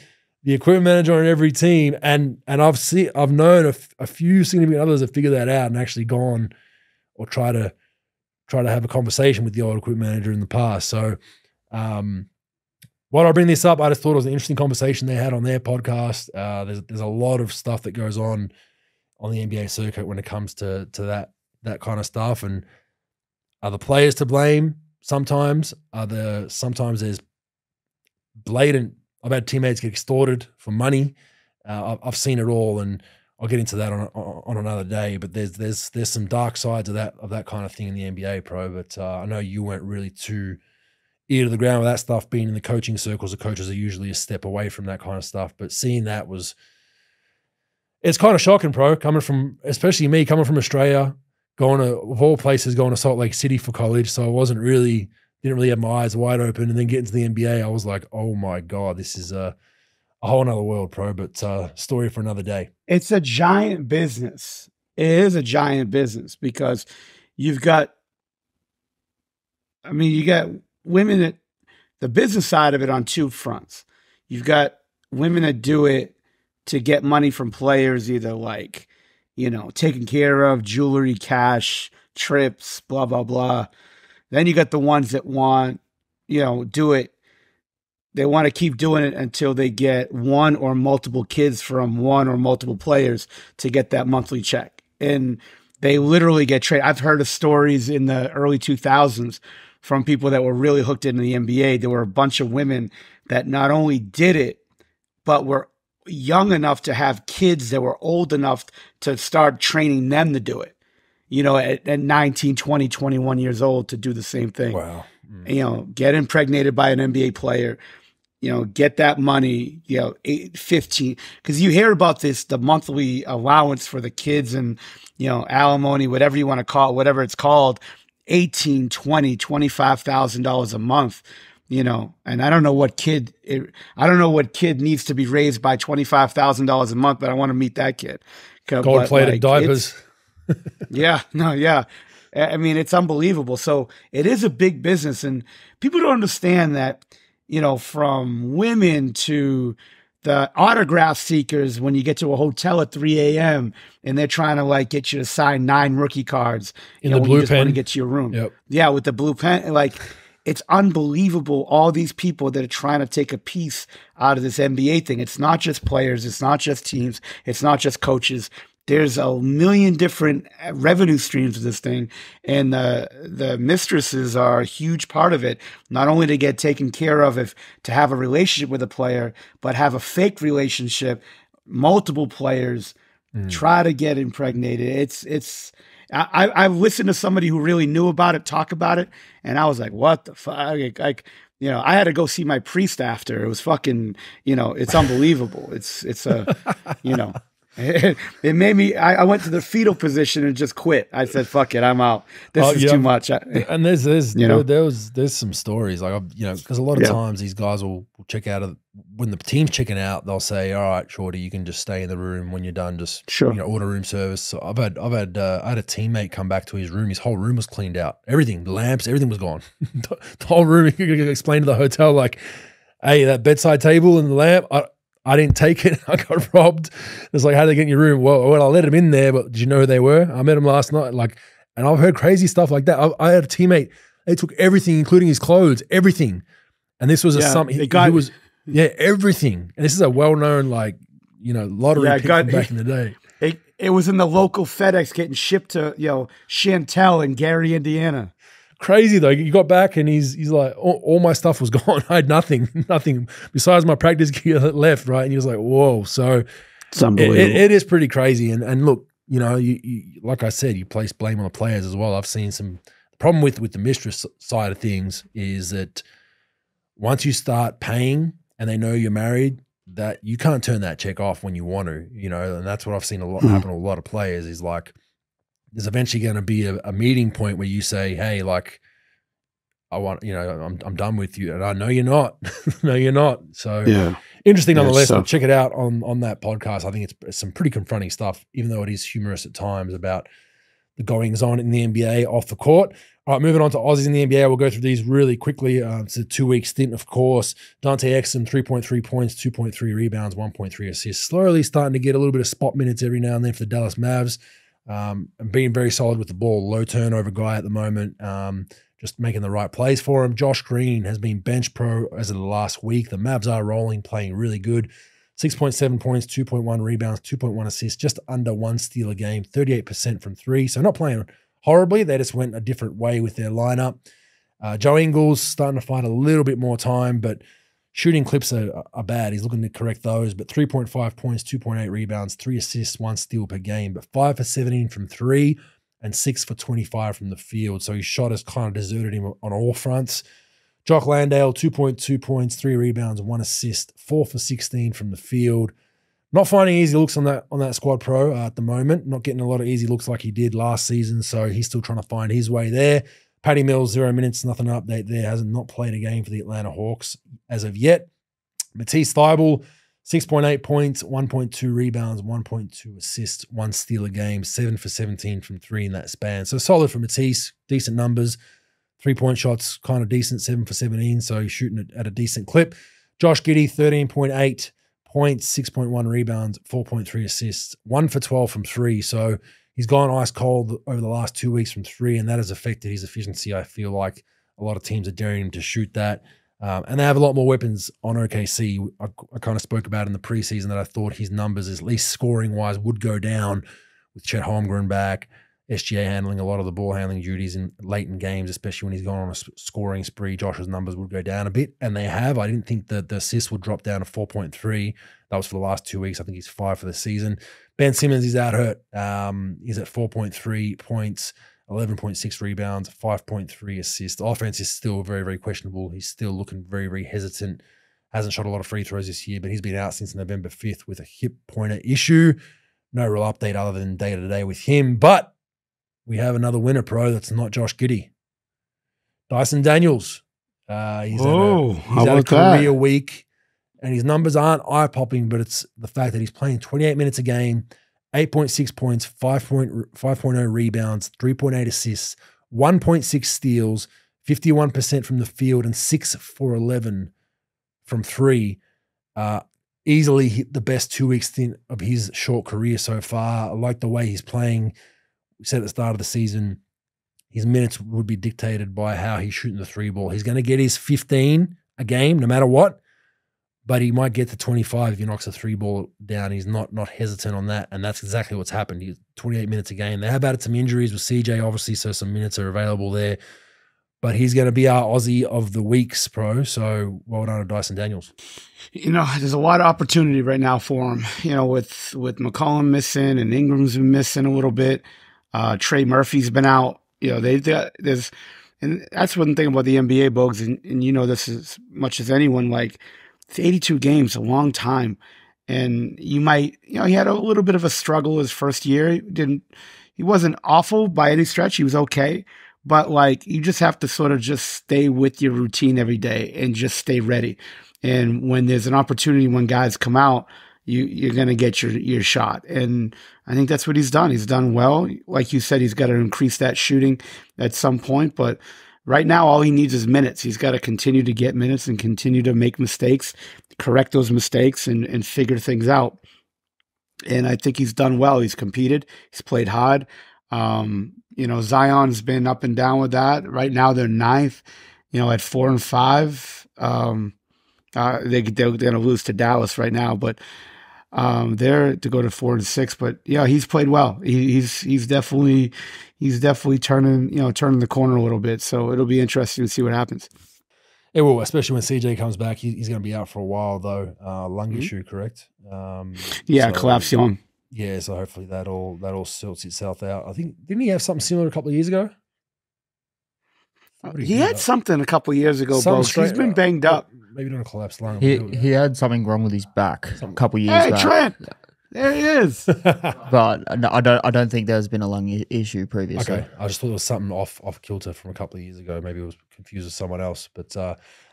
the equipment manager on every team. And I've known a few significant others have figured that out and actually gone or try to have a conversation with the old equipment manager in the past. So, why do I bring this up? I just thought it was an interesting conversation they had on their podcast. There's a lot of stuff that goes on the NBA circuit when it comes to that kind of stuff. And are the players to blame? sometimes. Sometimes there's blatant. I've had teammates get extorted for money. I've seen it all, and I'll get into that on another day. But there's some dark sides of that kind of thing in the NBA, pro. But I know you weren't really too ear to the ground with that stuff. Being in the coaching circles, the coaches are usually a step away from that kind of stuff. But seeing that it's kind of shocking, pro. Especially me coming from Australia, of all places, going to Salt Lake City for college. So I didn't really have my eyes wide open, and then getting to the NBA, I was like, oh my God, this is a whole nother world, pro. But story for another day. It's a giant business. It is a giant business because you got women at the business side of it on two fronts. You've got women that do it to get money from players, either like, taken care of, jewelry, cash, trips, blah, blah, blah. Then you got the ones that want, do it. They want to keep doing it until they get one or multiple kids from one or multiple players to get that monthly check. And they literally get traded. I've heard of stories in the early 2000s from people that were really hooked into the NBA. There were a bunch of women that not only did it, but were young enough to have kids that were old enough to start training them to do it, at 19, 20, 21 years old to do the same thing. Wow. Get impregnated by an NBA player, get that money, 15, because you hear about the monthly allowance for the kids and, alimony, whatever you want to call it, whatever it's called, $18,000, $20,000, $25,000 a month, and I don't know what kid needs to be raised by $25,000 a month, but I want to meet that kid. Gold-plated diapers. Yeah. I mean, it's unbelievable. So it is a big business, and people don't understand that, from women to the autograph seekers, when you get to a hotel at 3 a.m. and they're trying to get you to sign 9 rookie cards in the blue pen, want to get to your room. Yep. Yeah, with the blue pen. It's unbelievable. All these people that are trying to take a piece out of this NBA thing. It's not just players. It's not just teams. It's not just coaches. There's a million different revenue streams of this thing, and the mistresses are a huge part of it. Not only to get taken care of, to have a relationship with a player, but have a fake relationship. Multiple players try to get impregnated. I've listened to somebody who really knew about it talk about it, and I was like, "What the fuck?" I had to go see my priest after. It was fucking, it's unbelievable. It's It made me. I went to the fetal position and just quit. I said, "Fuck it, I'm out. This is too much." And there's some stories because a lot of times these guys will check out when the team's checking out. They'll say, "All right, shorty, you can just stay in the room when you're done. Just order room service." So I had a teammate come back to his room. His whole room was cleaned out. Everything, the lamps, everything was gone. The whole room. He could explain to the hotel "Hey, that bedside table and the lamp. I didn't take it. I got robbed." It's how did they get in your room? Well, I let them in there, but did you know who they were? I met them last night. And I've heard crazy stuff like that. I had a teammate. They took everything, including his clothes, everything. And this was everything. And this is a well-known, lottery pick from back in the day. It was in the local FedEx getting shipped to, Chantel in Gary, Indiana. Crazy though. You got back and he's like, all my stuff was gone. I had nothing besides my practice gear that left, right? And he was like, whoa. So it's unbelievable. It is pretty crazy. And look, you like I said, you place blame on the players as well. I've seen the problem with the mistress side of things is that once you start paying and they know you're married, that you can't turn that check off when you want to, and that's what I've seen happen to a lot of players is there's eventually going to be a meeting point where you say, "Hey, I want, I'm done with you," and I know you're not. No, you're not. So interesting nonetheless. So check it out on that podcast. I think it's some pretty confronting stuff, even though it is humorous at times about the goings on in the NBA off the court. All right, moving on to Aussies in the NBA. We'll go through these really quickly. It's a 2-week stint, of course. Dante Exum, 3.3 points, 2.3 rebounds, 1.3 assists. Slowly starting to get a little bit of spot minutes every now and then for the Dallas Mavs. And being very solid with the ball, low turnover guy at the moment, just making the right plays for him. Josh Green has been bench pro as of the last week. The Mavs are rolling, playing really good. 6.7 points, 2.1 rebounds, 2.1 assists, just under 1 steal a game, 38% from 3. So not playing horribly. They just went a different way with their lineup. Joe Ingles starting to find a little bit more time, but shooting clips are bad. He's looking to correct those, but 3.5 points, 2.8 rebounds, 3 assists, 1 steal per game, but 5 for 17 from 3 and 6 for 25 from the field. So his shot has kind of deserted him on all fronts. Jock Landale, 2.2 points, 3 rebounds, 1 assist, 4 for 16 from the field. Not finding easy looks on that squad pro at the moment. Not getting a lot of easy looks like he did last season, so he's still trying to find his way there. Patty Mills, 0 minutes, nothing to update there. Hasn't not played a game for the Atlanta Hawks as of yet. Matisse Thybulle, 6.8 points, 1.2 rebounds, 1.2 assists, 1 steal a game, 7 for 17 from 3 in that span. So solid for Matisse, decent numbers. 3-point shots, kind of decent, 7 for 17, so he's shooting at a decent clip. Josh Giddey, 13.8 points, 6.1 rebounds, 4.3 assists, 1 for 12 from 3. So he's gone ice cold over the last 2 weeks from 3, and that has affected his efficiency. I feel like a lot of teams are daring him to shoot that. And they have a lot more weapons on OKC. I kind of spoke about in the preseason that I thought his numbers, at least scoring-wise, would go down with Chet Holmgren back, SGA handling a lot of the ball handling duties in late in games, especially when he's gone on a scoring spree. Josh's numbers would go down a bit, and they have. I didn't think that the assists would drop down to 4.3. That was for the last 2 weeks. I think he's 5 for the season. Ben Simmons is out hurt. He's at 4.3 points, 11.6 rebounds, 5.3 assists. The offense is still very, very questionable. He's still looking very, very hesitant. Hasn't shot a lot of free throws this year, but he's been out since November 5th with a hip pointer issue. No real update other than day-to-day with him, but we have another winner, pro. That's not Josh Giddey. Dyson Daniels. He's had a career week, and his numbers aren't eye-popping, but it's the fact that he's playing 28 minutes a game, 8.6 points, 5.0 rebounds, 3.8 assists, 1.6 steals, 51% from the field, and 6 for 11 from 3. Easily hit the best 2 weeks of his short career so far. I like the way he's playing. We said at the start of the season, his minutes would be dictated by how he's shooting the 3 ball. He's going to get his 15 a game no matter what, but he might get to 25 if he knocks the 3 ball down. He's not hesitant on that, and that's exactly what's happened. He's 28 minutes a game. They have had some injuries with CJ, obviously, so some minutes are available there, but he's going to be our Aussie of the weeks, pro, so well done to Dyson Daniels. You know, there's a lot of opportunity right now for him, you know, with McCollum missing and Ingram's been missing a little bit. Trey Murphy's been out. You know, there's, and that's one thing about the NBA, Bogues, and you know this as much as anyone. Like, it's 82 games, a long time, and you might, you know, he had a little bit of a struggle his first year. He wasn't awful by any stretch. He was okay, but like, you just have to sort of just stay with your routine every day and just stay ready. And when there's an opportunity, when guys come out, you're going to get your shot. And I think that's what he's done. He's done well. Like you said, he's got to increase that shooting at some point. But right now, all he needs is minutes. He's got to continue to get minutes and continue to make mistakes, correct those mistakes, and figure things out. And I think he's done well. He's competed. He's played hard. You know, Zion's been up and down with that. Right now, they're 9th, you know, at 4 and 5. They're going to lose to Dallas right now, but they're to go to 4 and 6. But yeah, he's played well. He's definitely turning the corner a little bit. So it'll be interesting to see what happens. It will, especially when CJ comes back. He's going to be out for a while though. Lung issue, correct? Collapse lung. Yeah, so hopefully that all sorts itself out. I think, didn't he have something similar a couple of years ago? He had something a couple of years ago, Bogues. He's been banged up. Maybe not a collapsed lung. He had something wrong with his back a couple of years back. Hey, Trent! There he is. But I don't think there's been a lung issue previously. Okay, I just thought it was something off kilter from a couple of years ago. Maybe it was confused with someone else. But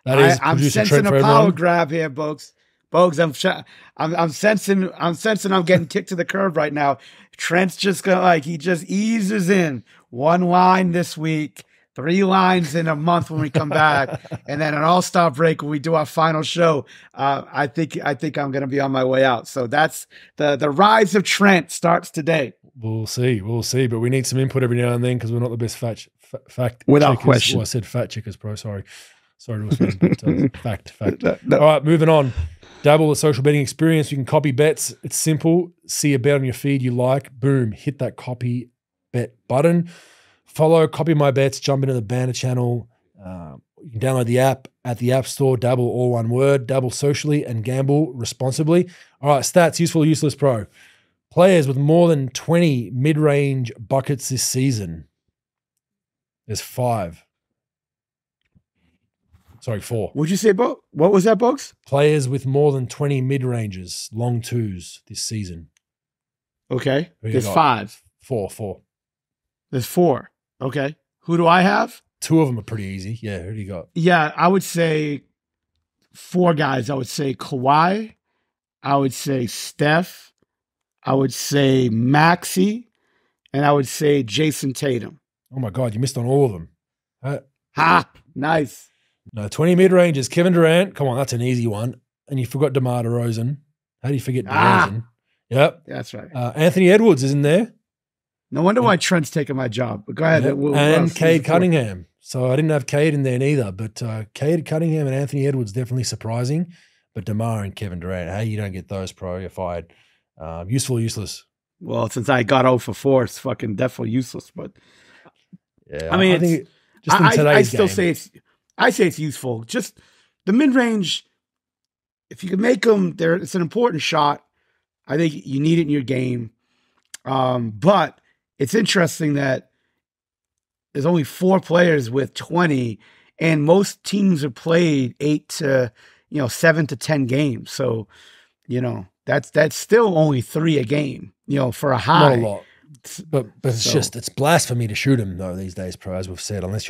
I'm sensing a power grab here, Bogues. Bogues, I'm sensing I'm getting kicked to the curb right now. Trent's just gonna he just eases in 1 line this week. 3 lines in a month when we come back, and then an all-star break when we do our final show. I think I'm going to be on my way out. So that's the rise of Trent starts today. We'll see, but we need some input every now and then because we're not the best fact without checkers. question. Well, I said fact checkers, pro. Sorry to offend, but fact. No. All right, moving on. Dabble the social betting experience. You can copy bets. It's simple. See a bet on your feed you like. Boom, hit that copy bet button. Follow, copy my bets, jump into the banner channel, You can download the app at the App Store, Dabble, all one word, dabble socially and gamble responsibly. All right, stats, useful, useless, pro. Players with more than 20 mid-range buckets this season. There's 5. Sorry, 4. What'd you say, Bo? What was that, Bogues? Players with more than 20 mid-ranges, long twos this season. Okay. Who you There's got? 5. 4. There's 4. Okay. Who do I have? 2 of them are pretty easy. Yeah, who do you got? Yeah, I would say 4 guys. I would say Kawhi. I would say Steph. I would say Maxey. And I would say Jason Tatum. Oh, my God, you missed on all of them. Ha! Nice. No, 20 mid-ranges. Kevin Durant. Come on, that's an easy one. And you forgot DeMar DeRozan. How do you forget DeRozan? Yep. That's right. Anthony Edwards is in there. No wonder why Trent's taking my job. But go ahead. Yep. And Cade Cunningham. So I didn't have Cade in there neither. But Cade Cunningham and Anthony Edwards definitely surprising. But DeMar and Kevin Durant, hey, you don't get those, pro. You're fired. Useful, useless. Well, since I got 0 for 4, it's fucking definitely useless. But yeah, I mean, I think just in today's I still game, say it's useful. Just the mid range, if you can make them there, it's an important shot. I think you need it in your game. But it's interesting that there's only 4 players with 20, and most teams are played 8 to 7 to 10 games. So, that's still only 3 a game, for a high. not a lot. But it's blasphemy to shoot him though these days, pro. As we've said, unless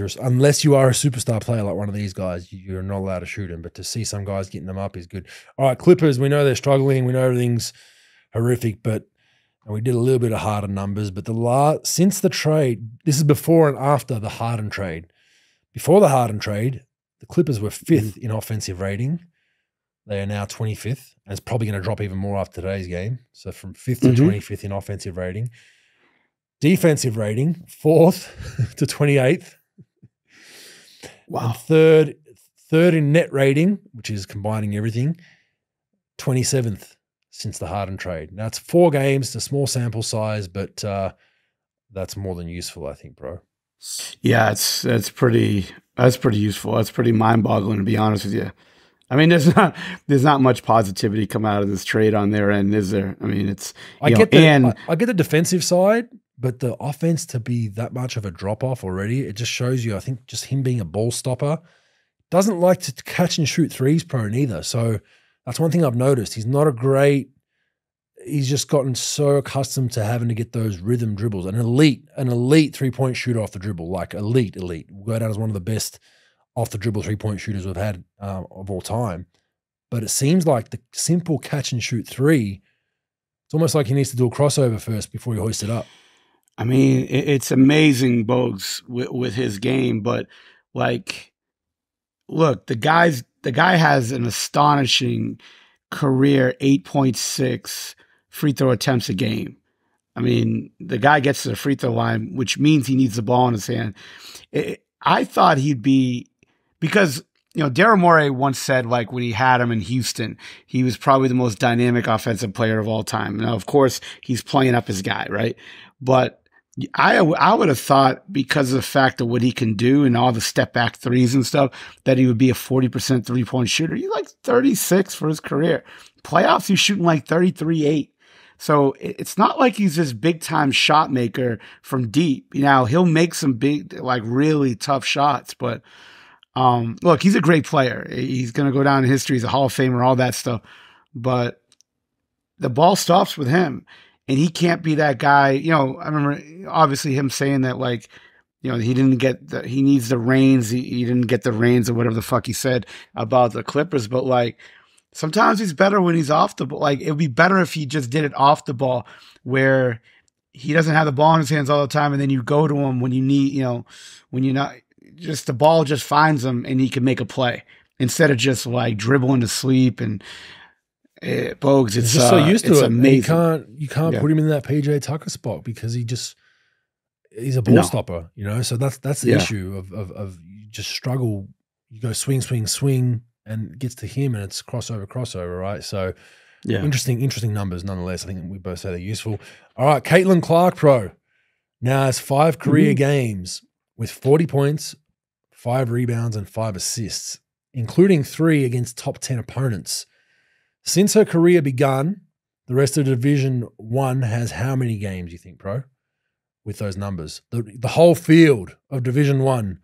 you are a superstar player like one of these guys, you're not allowed to shoot him. But to see some guys getting them up is good. All right, Clippers. We know they're struggling. We know everything's horrific, and we did a little bit of Harden numbers. But since the trade, this is before and after the Harden trade. Before the Harden trade, the Clippers were 5th in offensive rating. They are now 25th, and it's probably going to drop even more after today's game. So from 5th to 25th in offensive rating. Defensive rating, 4th to 28th. Wow. And third in net rating, which is combining everything, 27th since the Harden trade. Now it's 4 games, it's a small sample size, but that's more than useful, I think, bro. Yeah, that's pretty useful. That's pretty mind-boggling, to be honest with you. I mean, there's not much positivity come out of this trade on their end, is there? I mean, I get the defensive side, but the offense to be that much of a drop-off already, it just shows you, I think, just him being a ball stopper. Doesn't like to catch and shoot threes, pro, neither. So that's one thing I've noticed. He's just gotten so accustomed to having to get those rhythm dribbles. An elite 3-point shooter off the dribble, like elite. Will go down as one of the best off the dribble 3-point shooters we've had of all time. But it seems like the simple catch and shoot 3, it's almost like he needs to do a crossover first before he hoists it up. I mean, it's amazing, Bogues, with his game. But like, look, the guy has an astonishing career 8.6 free throw attempts a game. I mean, the guy gets to the free throw line, which means he needs the ball in his hand. I thought he'd be, because Daryl Morey once said, like, when he had him in Houston, he was probably the most dynamic offensive player of all time. Now, of course, he's playing up his guy, right? But I would have thought, because of the fact of what he can do and all the step back threes and stuff, that he would be a 40% 3-point shooter. He's like 36 for his career. Playoffs, he's shooting like 33.8. So it's not like he's this big time shot maker from deep. He'll make some big, like, really tough shots, but look, he's a great player. He's going to go down in history as a Hall of Famer, all that stuff. But the ball stops with him. And he can't be that guy. I remember obviously him saying that, like, he didn't get he needs the reins. He didn't get the reins or whatever the fuck he said about the Clippers. But, like, sometimes he's better when he's off the ball. Like, it would be better if he just did it off the ball, where he doesn't have the ball in his hands all the time. And then you go to him when you need, when you're not, just the ball just finds him and he can make a play instead of just like dribbling to sleep. And Bogues, it's just so used to it. Amazing. You can't put him in that PJ Tucker spot because he's a ball stopper, So that's the issue of you just struggle. You go swing, and it gets to him, and it's crossover, right? So interesting numbers nonetheless. I think we both say they're useful. All right, Caitlin Clark, pro, now has 5 career games with 40 points, 5 rebounds, and 5 assists, including 3 against top 10 opponents. Since her career begun, the rest of Division 1 has how many games, you think, Pro, with those numbers? The whole field of Division 1,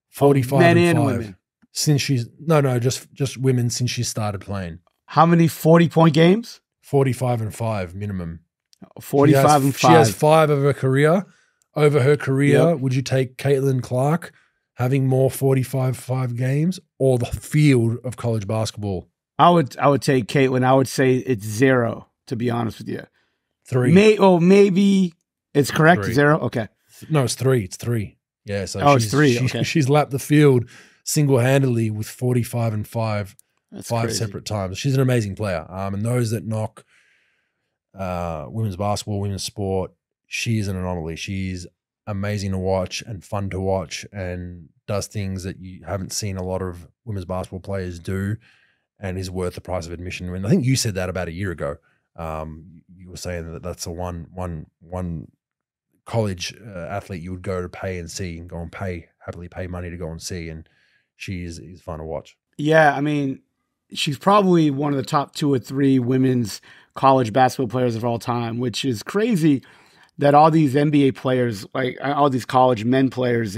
45 men and and 5. women. Since she's just women since she started playing. How many 40-point games? 45 and 5 minimum. 45 and 5. She has 5 of her career. Over her career, Yep. would you take Caitlin Clark having more 45-5 games or the field of college basketball? I would take Caitlin. I would say it's 0, to be honest with you. 3. Maybe it's correct. 3. 0. Okay. No, it's 3. It's 3. Yeah. So it's 3. Okay. She's lapped the field single-handedly with 45 and 5, That's 5 crazy. separate times. She's an amazing player. And those that knock women's basketball, women's sport, she's an anomaly. She's amazing to watch and fun to watch and does things that you haven't seen a lot of women's basketball players do and is worth the price of admission. And I think you said that about a year ago. You were saying that that's the one college athlete you would go to pay and see and go and happily pay money to go and see. And she is fun to watch. Yeah, I mean, she's probably one of the top 2 or 3 women's college basketball players of all time, which is crazy that all these NBA players, like all these college men players,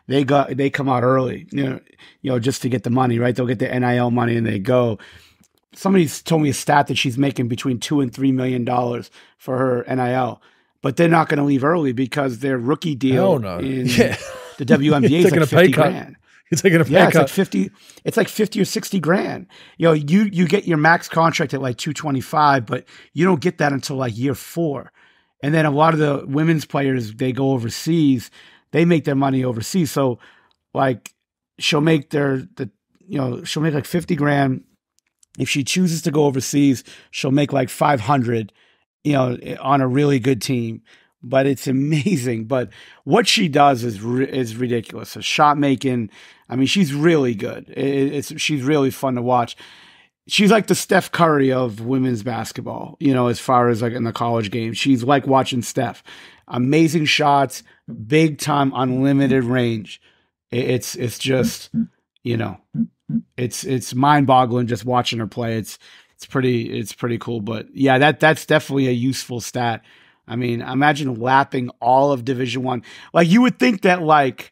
they come out early, you know, just to get the money, right? They'll get the NIL money and they go. Somebody's told me a stat that she's making between $2 and $3 million for her NIL, but they're not going to leave early because their rookie deal in the WNBA is like 50 grand. You're taking a pay Yeah, cut. it's like 50 or 60 grand. You know, you get your max contract at like 225, but you don't get that until like year 4. And then a lot of the women's players, they go overseas, they make their money overseas. So like she'll make she'll make like 50 grand. If she chooses to go overseas, she'll make like 500, on a really good team. But it's amazing. But what she does is ridiculous. Her shot making, I mean, she's really good. She's really fun to watch. She's like the Steph Curry of women's basketball, as far as like in the college game. She's like watching Steph. Amazing shots, big time, unlimited range. It's just, it's mind boggling just watching her play. It's pretty cool. But yeah, that's definitely a useful stat. I mean, imagine lapping all of Division 1. Like you would think that like,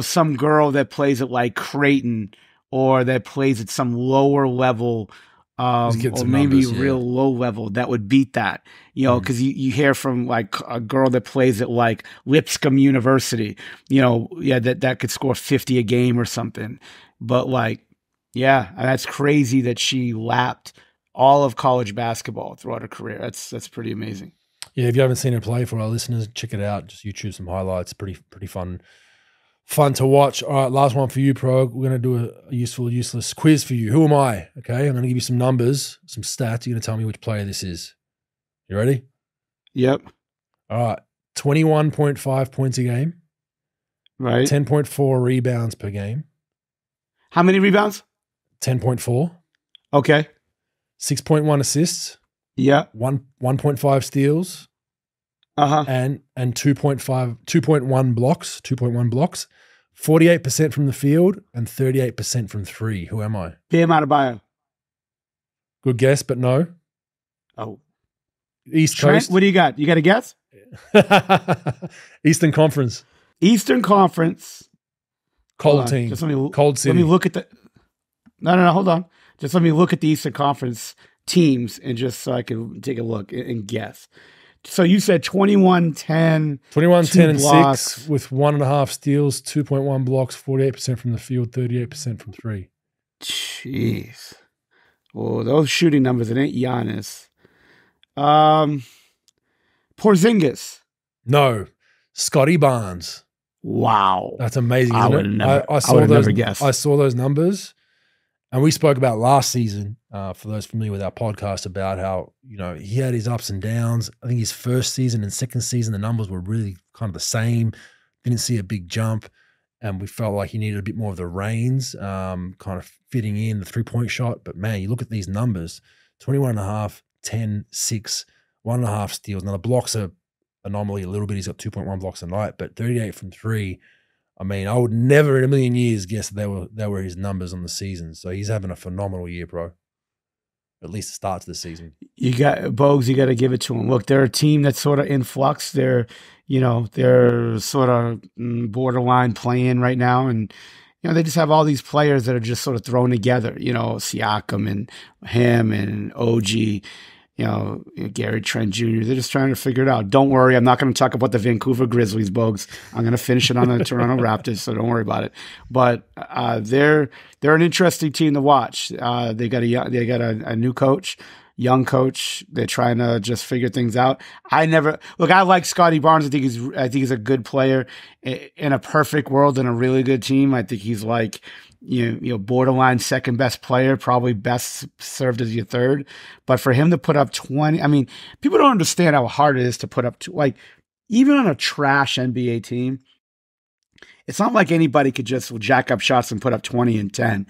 some girl that plays at like Creighton or that plays at some lower level, or maybe real low level, that would beat that, because you hear from like a girl that plays at like Lipscomb University, that could score 50 a game or something. But like, yeah, that's crazy that she lapped all of college basketball throughout her career. That's pretty amazing. Yeah, if you haven't seen her play, for our listeners, check it out. Just YouTube some highlights. Pretty fun to watch. All right, last one for you, Pro. We're going to do a useful, useless quiz for you. Who am I? Okay, I'm going to give you some numbers, some stats. You're going to tell me which player this is. You ready? Yep. All right, 21.5 points a game. Right. 10.4 rebounds per game. How many rebounds? 10.4. Okay. 6.1 assists. Yeah. 1.5 steals. And 2.1 blocks. 2.1 blocks. 48% from the field and 38% from 3. Who am I? Bam Adebayo. Good guess, but no. Oh. East Trent, Coast. what do you got? You got a guess? Eastern Conference. Eastern Conference. Cold team. Cold city. Let me look at the. No. Hold on. Just let me look at the Eastern Conference teams and just so I can take a look and guess. So you said 21-10. 21-10 and blocks. 6 with 1.5 steals, 2.1 blocks, 48% from the field, 38% from 3. Jeez. Oh, those shooting numbers, it ain't Giannis. Porzingis. No. Scotty Barnes. Wow. That's amazing. I would have never guessed. I saw those numbers, and we spoke about last season, for those familiar with our podcast, about how, he had his ups and downs. I think his first season and second season, the numbers were really kind of the same. Didn't see a big jump, and we felt like he needed a bit more of the reins, kind of fitting in the three-point shot. But, man, you look at these numbers, 21.5, 10, 6, 1.5 steals. Now, the blocks are anomaly a little bit. He's got 2.1 blocks a night, but 38 from 3. I mean, I would never in a million years guess that they were his numbers on the season. So he's having a phenomenal year, bro. At least the start to the season. You got Bogues, you got to give it to them. Look, they're a team that's sort of in flux. They're sort of borderline playing right now. And, they just have all these players that are just sort of thrown together, Siakam and him and OG, Gary Trent Jr. They're just trying to figure it out. Don't worry. I'm not going to talk about the Vancouver Grizzlies, Bogues. I'm going to finish it on the Toronto Raptors, so don't worry about it. But they're an interesting team to watch. They got a new coach, young coach. They're trying to just figure things out. I like Scotty Barnes. I think he's a good player in a perfect world and a really good team. I think he's like, borderline second best player, probably best served as your third. But for him to put up 20, I mean, people don't understand how hard it is to put up even on a trash NBA team, it's not like anybody could just jack up shots and put up 20 and 10,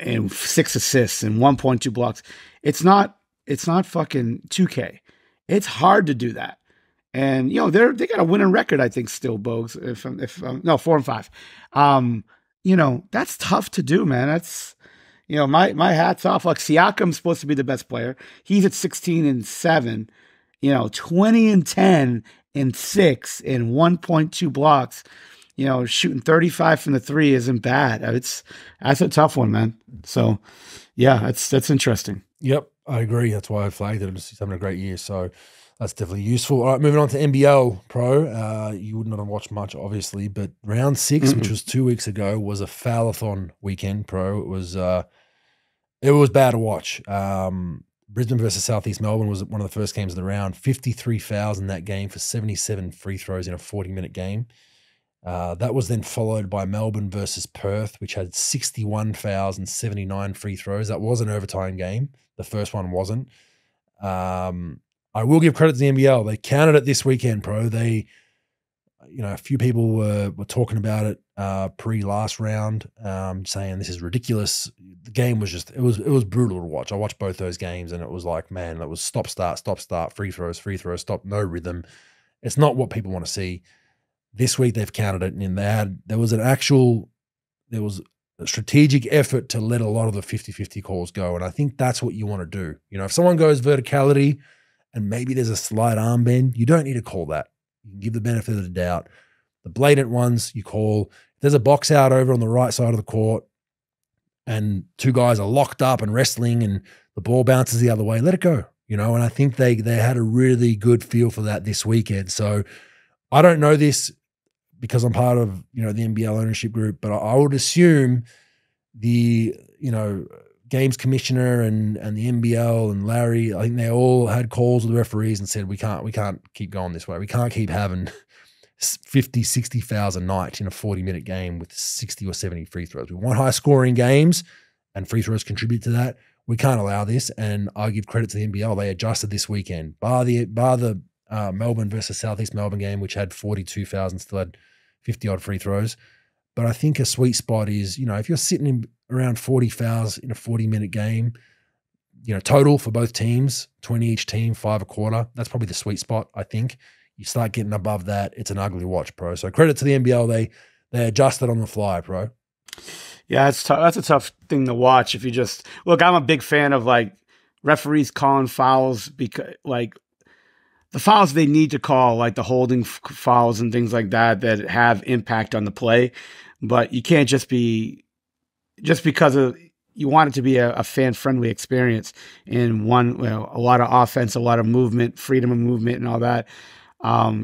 and 6 assists and 1.2 blocks. It's not fucking 2K. It's hard to do that. And, they got a winning record, I think, still, Bogues, no, 4-5. That's tough to do, man. That's, my hat's off. Like Siakam's supposed to be the best player. He's at 16-7, 20-10 and 6 and 1.2 blocks. Shooting 35 from the 3 isn't bad. That's a tough one, man. So yeah, that's interesting. Yep. I agree. That's why I flagged it. He's having a great year. So that's definitely useful. All right, moving on to NBL Pro. You would not have watched much, obviously, but round 6, which was 2 weeks ago, was a foul-a-thon weekend, Pro. It was bad to watch. Brisbane versus Southeast Melbourne was one of the first games of the round. 53 fouls in that game for 77 free throws in a 40-minute game. That was then followed by Melbourne versus Perth, which had 61 fouls and 79 free throws. That was an overtime game. The first one wasn't. I will give credit to the NBL. They counted it this weekend, Pro. They, a few people were talking about it pre-last round, saying this is ridiculous. The game was just, it was brutal to watch. I watched both those games and it was like, man, that was stop, start, free throws, stop, no rhythm. It's not what people want to see. This week they've counted it, and there was a strategic effort to let a lot of the 50-50 calls go. And I think that's what you want to do. If someone goes verticality and maybe there's a slight arm bend, you don't need to call that. You can give the benefit of the doubt. The blatant ones you call. If there's a box out over on the right side of the court and two guys are locked up and wrestling and the ball bounces the other way, let it go. And I think they had a really good feel for that this weekend. So I don't know this because I'm part of, the NBL ownership group, but I would assume the, games commissioner and the NBL and Larry, I think they all had calls with the referees and said, we can't keep going this way. We can't keep having 50, 60 fouls a night in a 40-minute game with 60 or 70 free throws. We want high-scoring games, and free throws contribute to that. We can't allow this, and I give credit to the NBL. They adjusted this weekend. Bar the Melbourne versus Southeast Melbourne game, which had 42 fouls and still had 50-odd free throws. But I think a sweet spot is, if you're sitting in around 40 fouls in a 40-minute game, total for both teams, 20 each team, 5 a quarter, that's probably the sweet spot, I think. You start getting above that, it's an ugly watch, Pro. So credit to the NBL. They adjusted on the fly, Pro. Yeah, it's tough. That's a tough thing to watch. If you just look, I'm a big fan of referees calling fouls because the fouls they need to call, like the holding fouls and things like that have impact on the play. But you can't just because you want it to be a fan-friendly experience and a lot of offense, a lot of movement, freedom of movement and all that.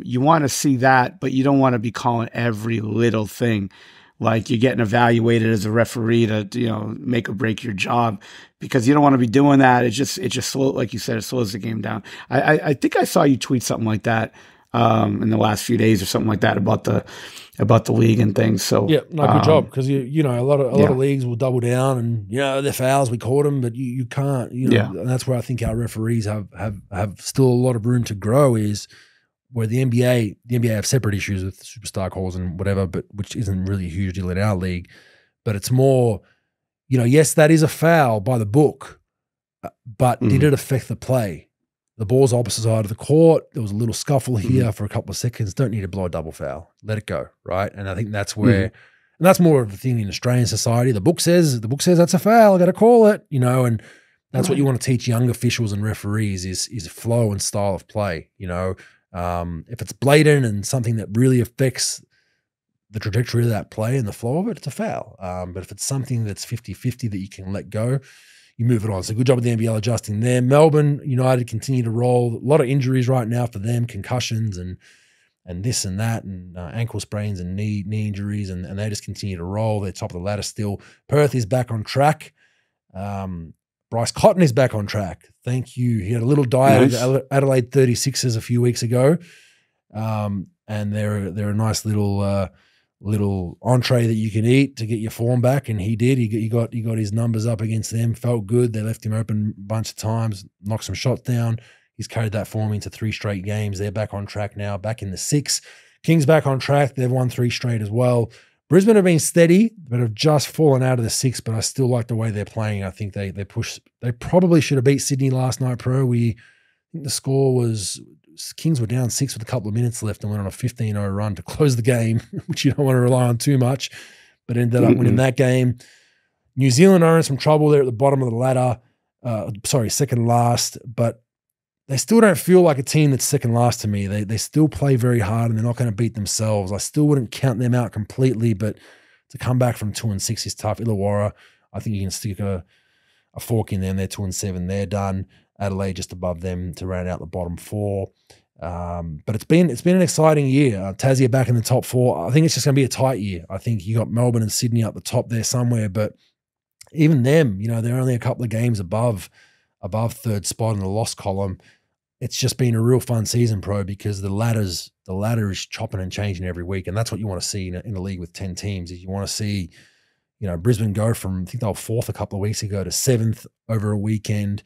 You want to see that, but you don't want to be calling every little thing. Like you're getting evaluated as a referee to, make or break your job, because you don't want to be doing that. It just slow, like you said, it slows the game down. I think I saw you tweet something like that in the last few days or something like that about the league and things. So yeah, no, good job, because a lot of leagues will double down and they're fouls, we caught them, but you can't. And that's where I think our referees have still a lot of room to grow. Is where the NBA have separate issues with superstar calls and whatever, but which isn't really a huge deal in our league. But it's more, yes, that is a foul by the book, but did it affect the play? The ball's opposite side of the court. There was a little scuffle here for a couple of seconds. Don't need to blow a double foul. Let it go, right? And I think that's where, and that's more of a thing in Australian society. The book says that's a foul. I got to call it, and that's what you want to teach young officials and referees is flow and style of play. If it's blatant and something that really affects the trajectory of that play and the flow of it, it's a foul. But if it's something that's 50-50 that you can let go, you move it on. So good job with the NBL adjusting there. Melbourne United continue to roll. A lot of injuries right now for them, concussions and this and that, and ankle sprains and knee injuries, and they just continue to roll. They're top of the ladder still. Perth is back on track. Bryce Cotton is back on track. Thank you. He had a little diet of Adelaide 36ers a few weeks ago, and they're a nice little entree that you can eat to get your form back, and he did. He got his numbers up against them. Felt good. They left him open a bunch of times, knocked some shots down. He's carried that form into 3 straight games. They're back on track now, back in the 6. Kings back on track. They've won 3 straight as well. Brisbane have been steady, but have just fallen out of the 6. But I still like the way they're playing. I think they push. They probably should have beat Sydney last night, Pro. I think the score was Kings were down 6 with a couple of minutes left and went on a 15-0 run to close the game, which you don't want to rely on too much, but ended up winning that game. New Zealand are in some trouble. They're at the bottom of the ladder. Second last, but they still don't feel like a team that's second last to me. They still play very hard and they're not going to beat themselves. I still wouldn't count them out completely, but to come back from 2-6 is tough. Illawarra, I think you can stick a fork in them. They're 2-7. They're done. Adelaide just above them to round out the bottom 4. But it's been an exciting year. Tassie are back in the top 4. I think it's just going to be a tight year. I think you got Melbourne and Sydney up the top there somewhere, but even them, they're only a couple of games above third spot in the loss column. It's just been a real fun season, Pro, because the ladder is chopping and changing every week, and that's what you want to see in a league with 10 teams. Is you want to see, Brisbane go from, I think they were 4th a couple of weeks ago to 7th over a weekend.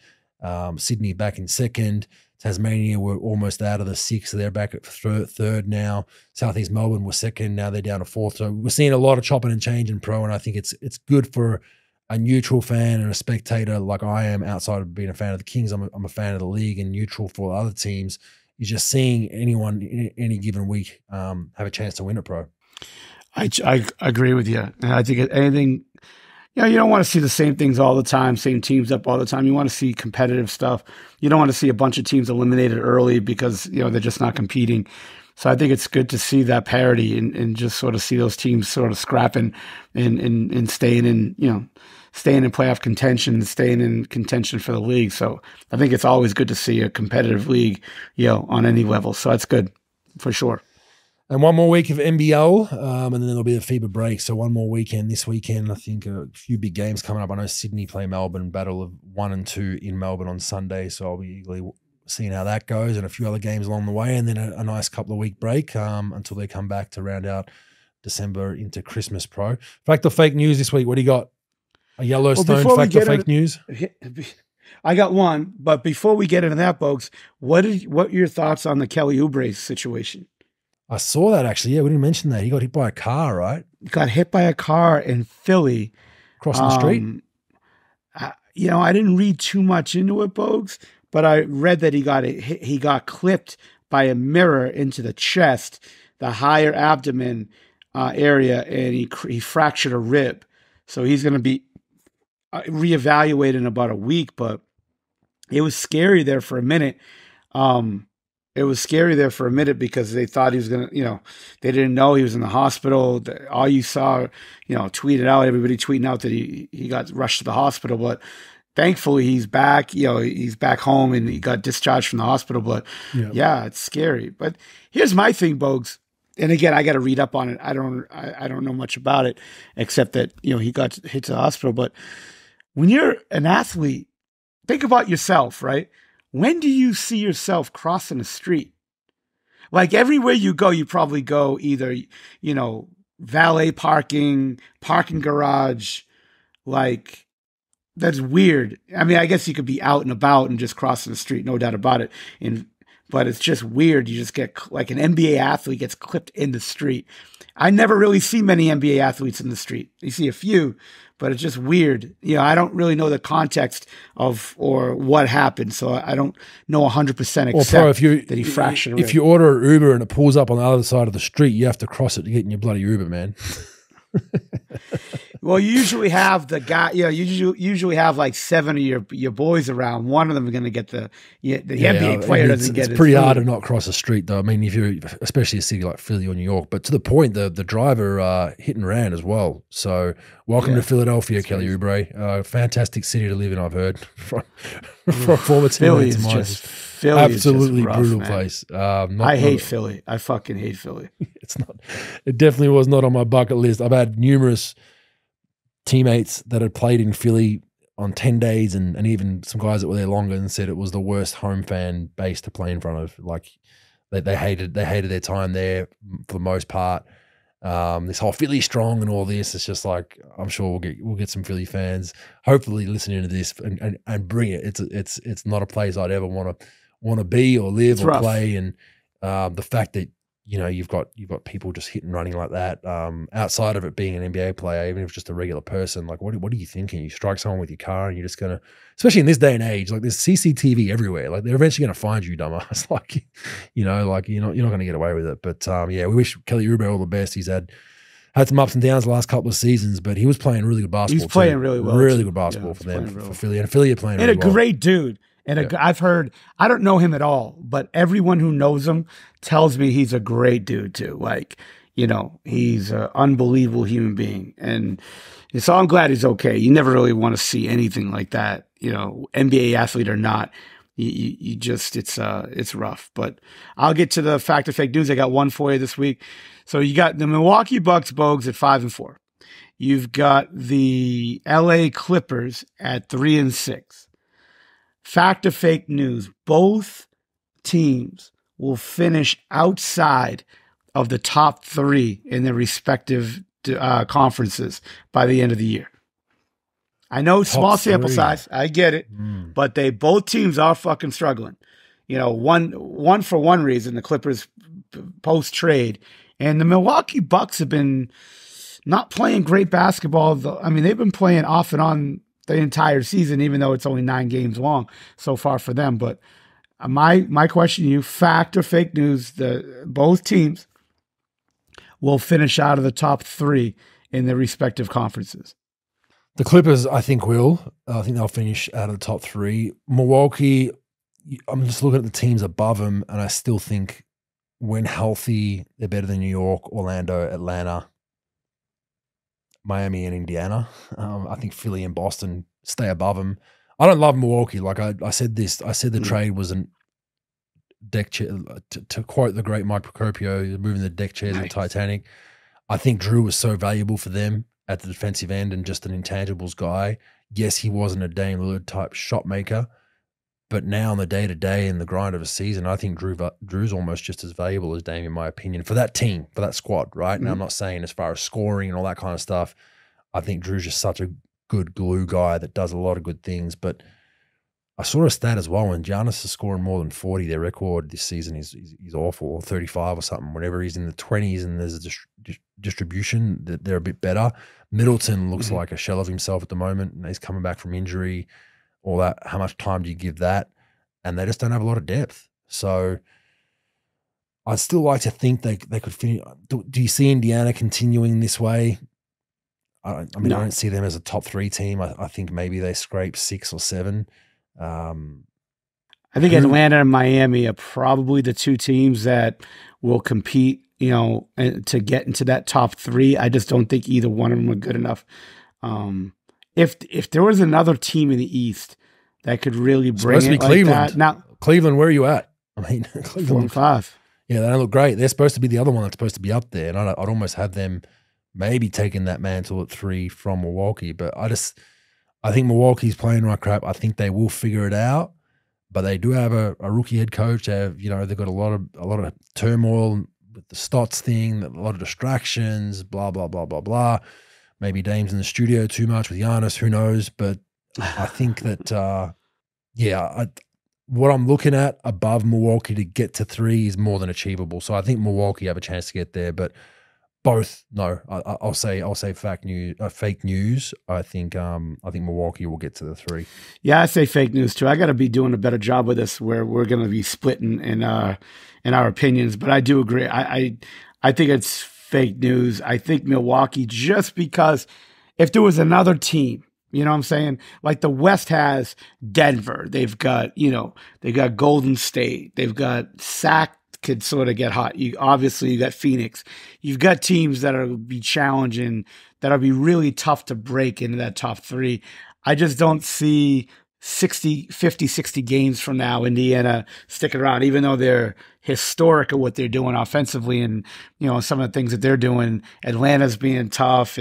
Sydney back in 2nd. Tasmania were almost out of the 6th, so they're back at 3rd now. Southeast Melbourne were 2nd, now they're down to 4th. So we're seeing a lot of chopping and changing, Pro, and I think it's good for a neutral fan and a spectator like I am outside of being a fan of the Kings. I'm a fan of the league, and neutral for other teams. You're just seeing anyone in any given week have a chance to win it, Pro. I agree with you. And I think anything, you don't want to see the same things all the time, same teams up all the time. You want to see competitive stuff. You don't want to see a bunch of teams eliminated early because, they're just not competing. So I think it's good to see that parity and just sort of see those teams sort of scrapping and staying in, staying in playoff contention, staying in contention for the league. So I think it's always good to see a competitive league, on any level. So that's good for sure. And one more week of NBL, and then there'll be a FIBA break. So one more weekend this weekend. I think a few big games coming up. I know Sydney play Melbourne, battle of 1 and 2 in Melbourne on Sunday. So I'll be eagerly seeing how that goes, and a few other games along the way, and then a nice couple of week break until they come back to round out December into Christmas, Pro. Fact or fake news this week? What do you got? A Yellowstone fact or fake news? I got one, but before we get into that, Bogues, what are your thoughts on the Kelly Oubre situation? I saw that actually. Yeah, we didn't mention that. He got hit by a car, right? Got hit by a car in Philly. Crossing the street? I didn't read too much into it, Bogues, but I read that he got clipped by a mirror into the chest, the higher abdomen area, and he fractured a rib. So he's going to be reevaluated in about a week, but it was scary there for a minute. Because they thought he was going to, they didn't know he was in the hospital. All you saw, tweeted out, everybody tweeting out that he got rushed to the hospital, but thankfully he's back, he's back home and he got discharged from the hospital, but yeah, it's scary. But here's my thing, Bogues. And again, I got to read up on it. I don't know much about it except that, he got hit to the hospital. But when you're an athlete, think about yourself, right? When do you see yourself crossing the street? Like everywhere you go, you probably go either, valet parking garage. Like, that's weird. I mean, I guess you could be out and about and just crossing the street, no doubt about it. but it's just weird. You just get like an NBA athlete gets clipped in the street. I never really see many NBA athletes in the street. You see a few, but it's just weird. You know, I don't really know the context of or what happened, so I don't know 100% except that he fractured. If you order an Uber and it pulls up on the other side of the street, you have to cross it to get in your bloody Uber, man. Well, you usually have the guy. You know, you usually have like 7 of your boys around. One of them is going to get the NBA player doesn't get it. It's pretty hard to not cross the street, though. I mean, if you're especially a city like Philly or New York, but to the point, the driver hit and ran as well. So welcome to Philadelphia, Kelly Oubre. Fantastic city to live in, I've heard from former teammates of mine. Philly absolutely is rough, brutal man. place. I hate Philly. I fucking hate Philly. It's not. It definitely was not on my bucket list. I've had numerous teammates that had played in Philly on 10 days and even some guys that were there longer and said it was the worst home fan base to play in front of. Like they hated their time there for the most part. This whole Philly strong and all this, it's just like, I'm sure we'll get some Philly fans hopefully listening to this and bring it. It's not a place I'd ever want to be or live it's or rough. play. And the fact that, you know, you've got people just hitting running like that. Outside of it being an NBA player, even if it's just a regular person, like what are you thinking? You strike someone with your car and you're just gonna, especially in this day and age, like there's CCTV everywhere. Like they're eventually gonna find you, dumbass. Like, you know, like you're not gonna get away with it. But yeah, we wish Kelly Oubre all the best. He's had some ups and downs the last couple of seasons, but he was playing really good basketball. He's playing really well. Really good basketball for them, for Philly. And Philly are playing really well. And a great dude. And I've heard, I don't know him at all, but everyone who knows him tells me he's a great dude too. Like, you know, he's an unbelievable human being. And so I'm glad he's okay. You never really want to see anything like that, you know, NBA athlete or not. You just, it's rough. But I'll get to the fact or fake news. I got one for you this week. So you got the Milwaukee Bucks Bogues at 5-4. You've got the LA Clippers at 3-6. Fact or fake news, both teams will finish outside of the top 3 in their respective conferences by the end of the year. I know small sample size, I get it, but both teams are fucking struggling. You know, one for one reason, the Clippers post-trade, and the Milwaukee Bucks have been not playing great basketball. I mean, they've been playing off and on the entire season, even though it's only 9 games long so far for them. But my question to you, fact or fake news, both teams will finish out of the top 3 in their respective conferences. The Clippers, I think, will. I think they'll finish out of the top 3. Milwaukee, I'm just looking at the teams above them, and I still think when healthy, they're better than New York, Orlando, Atlanta, Miami and Indiana. I think Philly and Boston stay above them. I don't love Milwaukee. Like I said this. I said the trade wasn't deck chair. To quote the great Mike Procopio, moving the deck chairs of the Titanic. I think Drew was so valuable for them at the defensive end and just an intangibles guy. Yes, he wasn't a Dame Lillard type shot maker, but now on the day-to-day and the grind of a season, I think Drew's almost just as valuable as Dame, in my opinion, for that team, for that squad, right? Mm-hmm. Now, I'm not saying as far as scoring and all that kind of stuff. I think Drew's just such a good glue guy that does a lot of good things. But I saw a stat as well, when Giannis is scoring more than 40, their record this season is awful, or 35 or something. Whenever he's in the 20s and there's a distribution, they're a bit better. Middleton looks like a shell of himself at the moment, and he's coming back from injury. All that, how much time do you give that? And they just don't have a lot of depth. So I'd still like to think they could finish. Do you see Indiana continuing this way? I don't see them as a top 3 team. I think maybe they scrape 6 or 7. I think Atlanta and Miami are probably the 2 teams that will compete, you know, to get into that top 3. I just don't think either one of them are good enough. If there was another team in the East that could really bring it like Cleveland. that. Now, Cleveland, where are you at? I mean, Cleveland 4-5. Yeah, they don't look great. They're supposed to be the other one that's supposed to be up there, and I'd almost have them maybe taking that mantle at 3 from Milwaukee. But I think Milwaukee's playing right crap. I think they will figure it out, but they do have a rookie head coach. They've got a lot of turmoil with the Stotts thing, a lot of distractions, blah blah blah blah blah. Maybe Dame's in the studio too much with Giannis, who knows? But I think that, what I'm looking at above Milwaukee to get to 3 is more than achievable. So I think Milwaukee have a chance to get there, but both, no. I'll say fake news. I think Milwaukee will get to the 3. Yeah, I say fake news too. I got to be doing a better job with this, where we're going to be splitting in our opinions. But I do agree. I think it's fake news. I think Milwaukee, just because if there was another team, you know what I'm saying? Like the West has Denver. They've got, they got Golden State. They've got Sac could sort of get hot. You got Phoenix. You've got teams that'll be challenging, that'll be really tough to break into that top 3. I just don't see 60 games from now, Indiana sticking around, even though they're historic at what they're doing offensively and, some of the things that they're doing. Atlanta's being tough,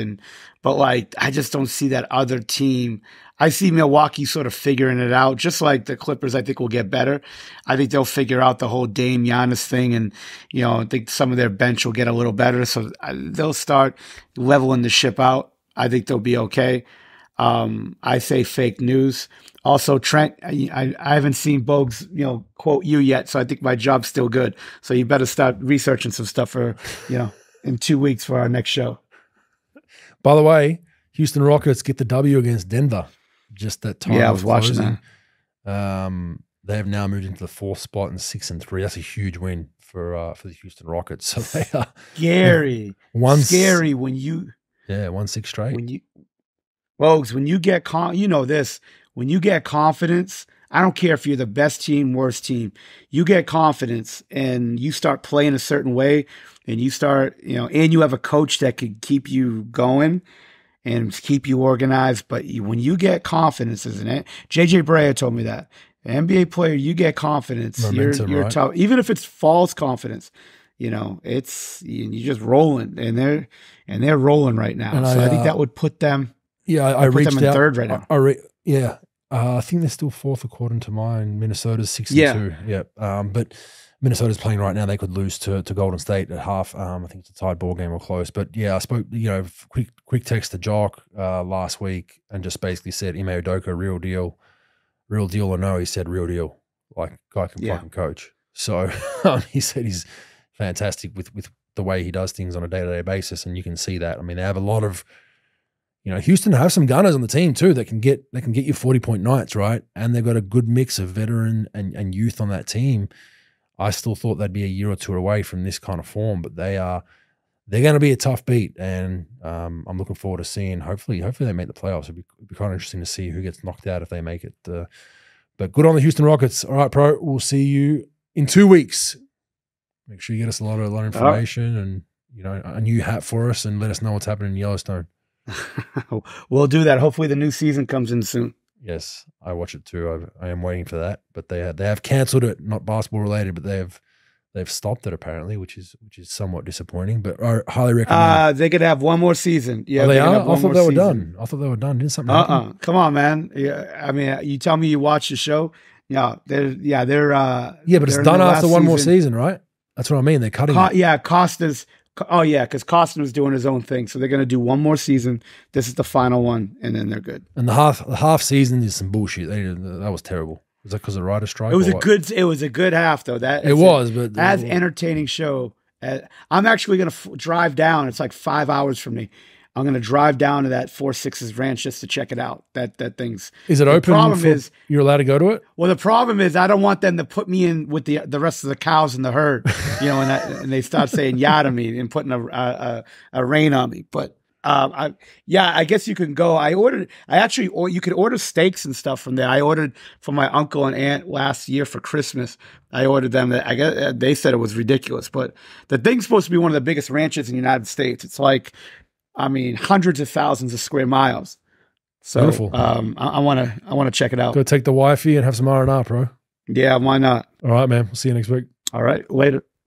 but like, I just don't see that other team. I see Milwaukee sort of figuring it out, just like the Clippers. I think will get better. I think they'll figure out the whole Dame Giannis thing, and I think some of their bench will get a little better, so they'll start leveling the ship out. I think they'll be okay. I say fake news. Also, Trent, I haven't seen Bogues, quote you yet, so I think my job's still good. So you better start researching some stuff for, in 2 weeks for our next show. By the way, Houston Rockets get the W against Denver. Just that time. Yeah, I was watching that. They have now moved into the 4th spot and 6-3. That's a huge win for the Houston Rockets. So they are scary. Scary when you 1-6 straight. Bogues, when you get when you get confidence, I don't care if you're the best team, worst team, you get confidence and you start playing a certain way, and you start, and you have a coach that could keep you going and keep you organized. But when you get confidence, isn't it? JJ Barea told me that. An NBA player, you get confidence. Momentum, you're right? Tough. Even if it's false confidence, you're just rolling, and they're rolling right now. And so I think that would put them. Yeah, I reached them in out 3rd right now. I think they're still 4th according to mine. Minnesota's 6-2. Yeah. But Minnesota's playing right now. They could lose to Golden State at half. I think it's a tied ball game or close. But yeah, I spoke, quick text to Jock last week and just basically said, Ime Udoka, real deal or no? He said real deal. Like, guy can fucking coach. So he said he's fantastic with the way he does things on a day-to-day basis, and you can see that. I mean, they have a lot of, Houston have some gunners on the team too that can get you 40-point nights, right? And they've got a good mix of veteran and youth on that team. I still thought they'd be a year or 2 away from this kind of form, but they're going to be a tough beat, and I'm looking forward to seeing. Hopefully they make the playoffs. It'd be kind of interesting to see who gets knocked out if they make it. But good on the Houston Rockets. All right, Pro. We'll see you in 2 weeks. Make sure you get us a lot of information and a new hat for us, and let us know what's happening in Yellowstone. We'll do that. Hopefully the new season comes in soon. Yes, I watch it too. I am waiting for that, but they have canceled it. Not basketball related, but they've stopped it apparently, which is somewhat disappointing. But I highly recommend. They could have one more season. Yeah, they are. I thought they were done. I thought they were done. Didn't something happen? Come on, man. Yeah, I mean, you tell me you watch the show. Yeah, they're. Yeah, but it's done after one more season, right? That's what I mean. They're cutting. Costa's. Oh yeah, because Costin was doing his own thing, so they're going to do one more season. This is the final one, and then they're good. And the half season is some bullshit. That was terrible. Was that because of the writer's strike? It was a good half though. But as entertaining show. I'm actually going to drive down. It's like 5 hours from me. I'm going to drive down to that 4-6's ranch just to check it out. That thing's. Is it open? You're allowed to go to it? Well, the problem is I don't want them to put me in with the rest of the cows in the herd, and they start saying "yeah" to me and putting a rein on me. But I guess you can go. You could order steaks and stuff from there. I ordered from my uncle and aunt last year for Christmas. I ordered them. I guess they said it was ridiculous, but the thing's supposed to be one of the biggest ranches in the United States. It's like, hundreds of thousands of square miles. So I want to check it out. Go take the wifey and have some R&R, bro. Yeah, why not? All right, man. We'll see you next week. All right, later.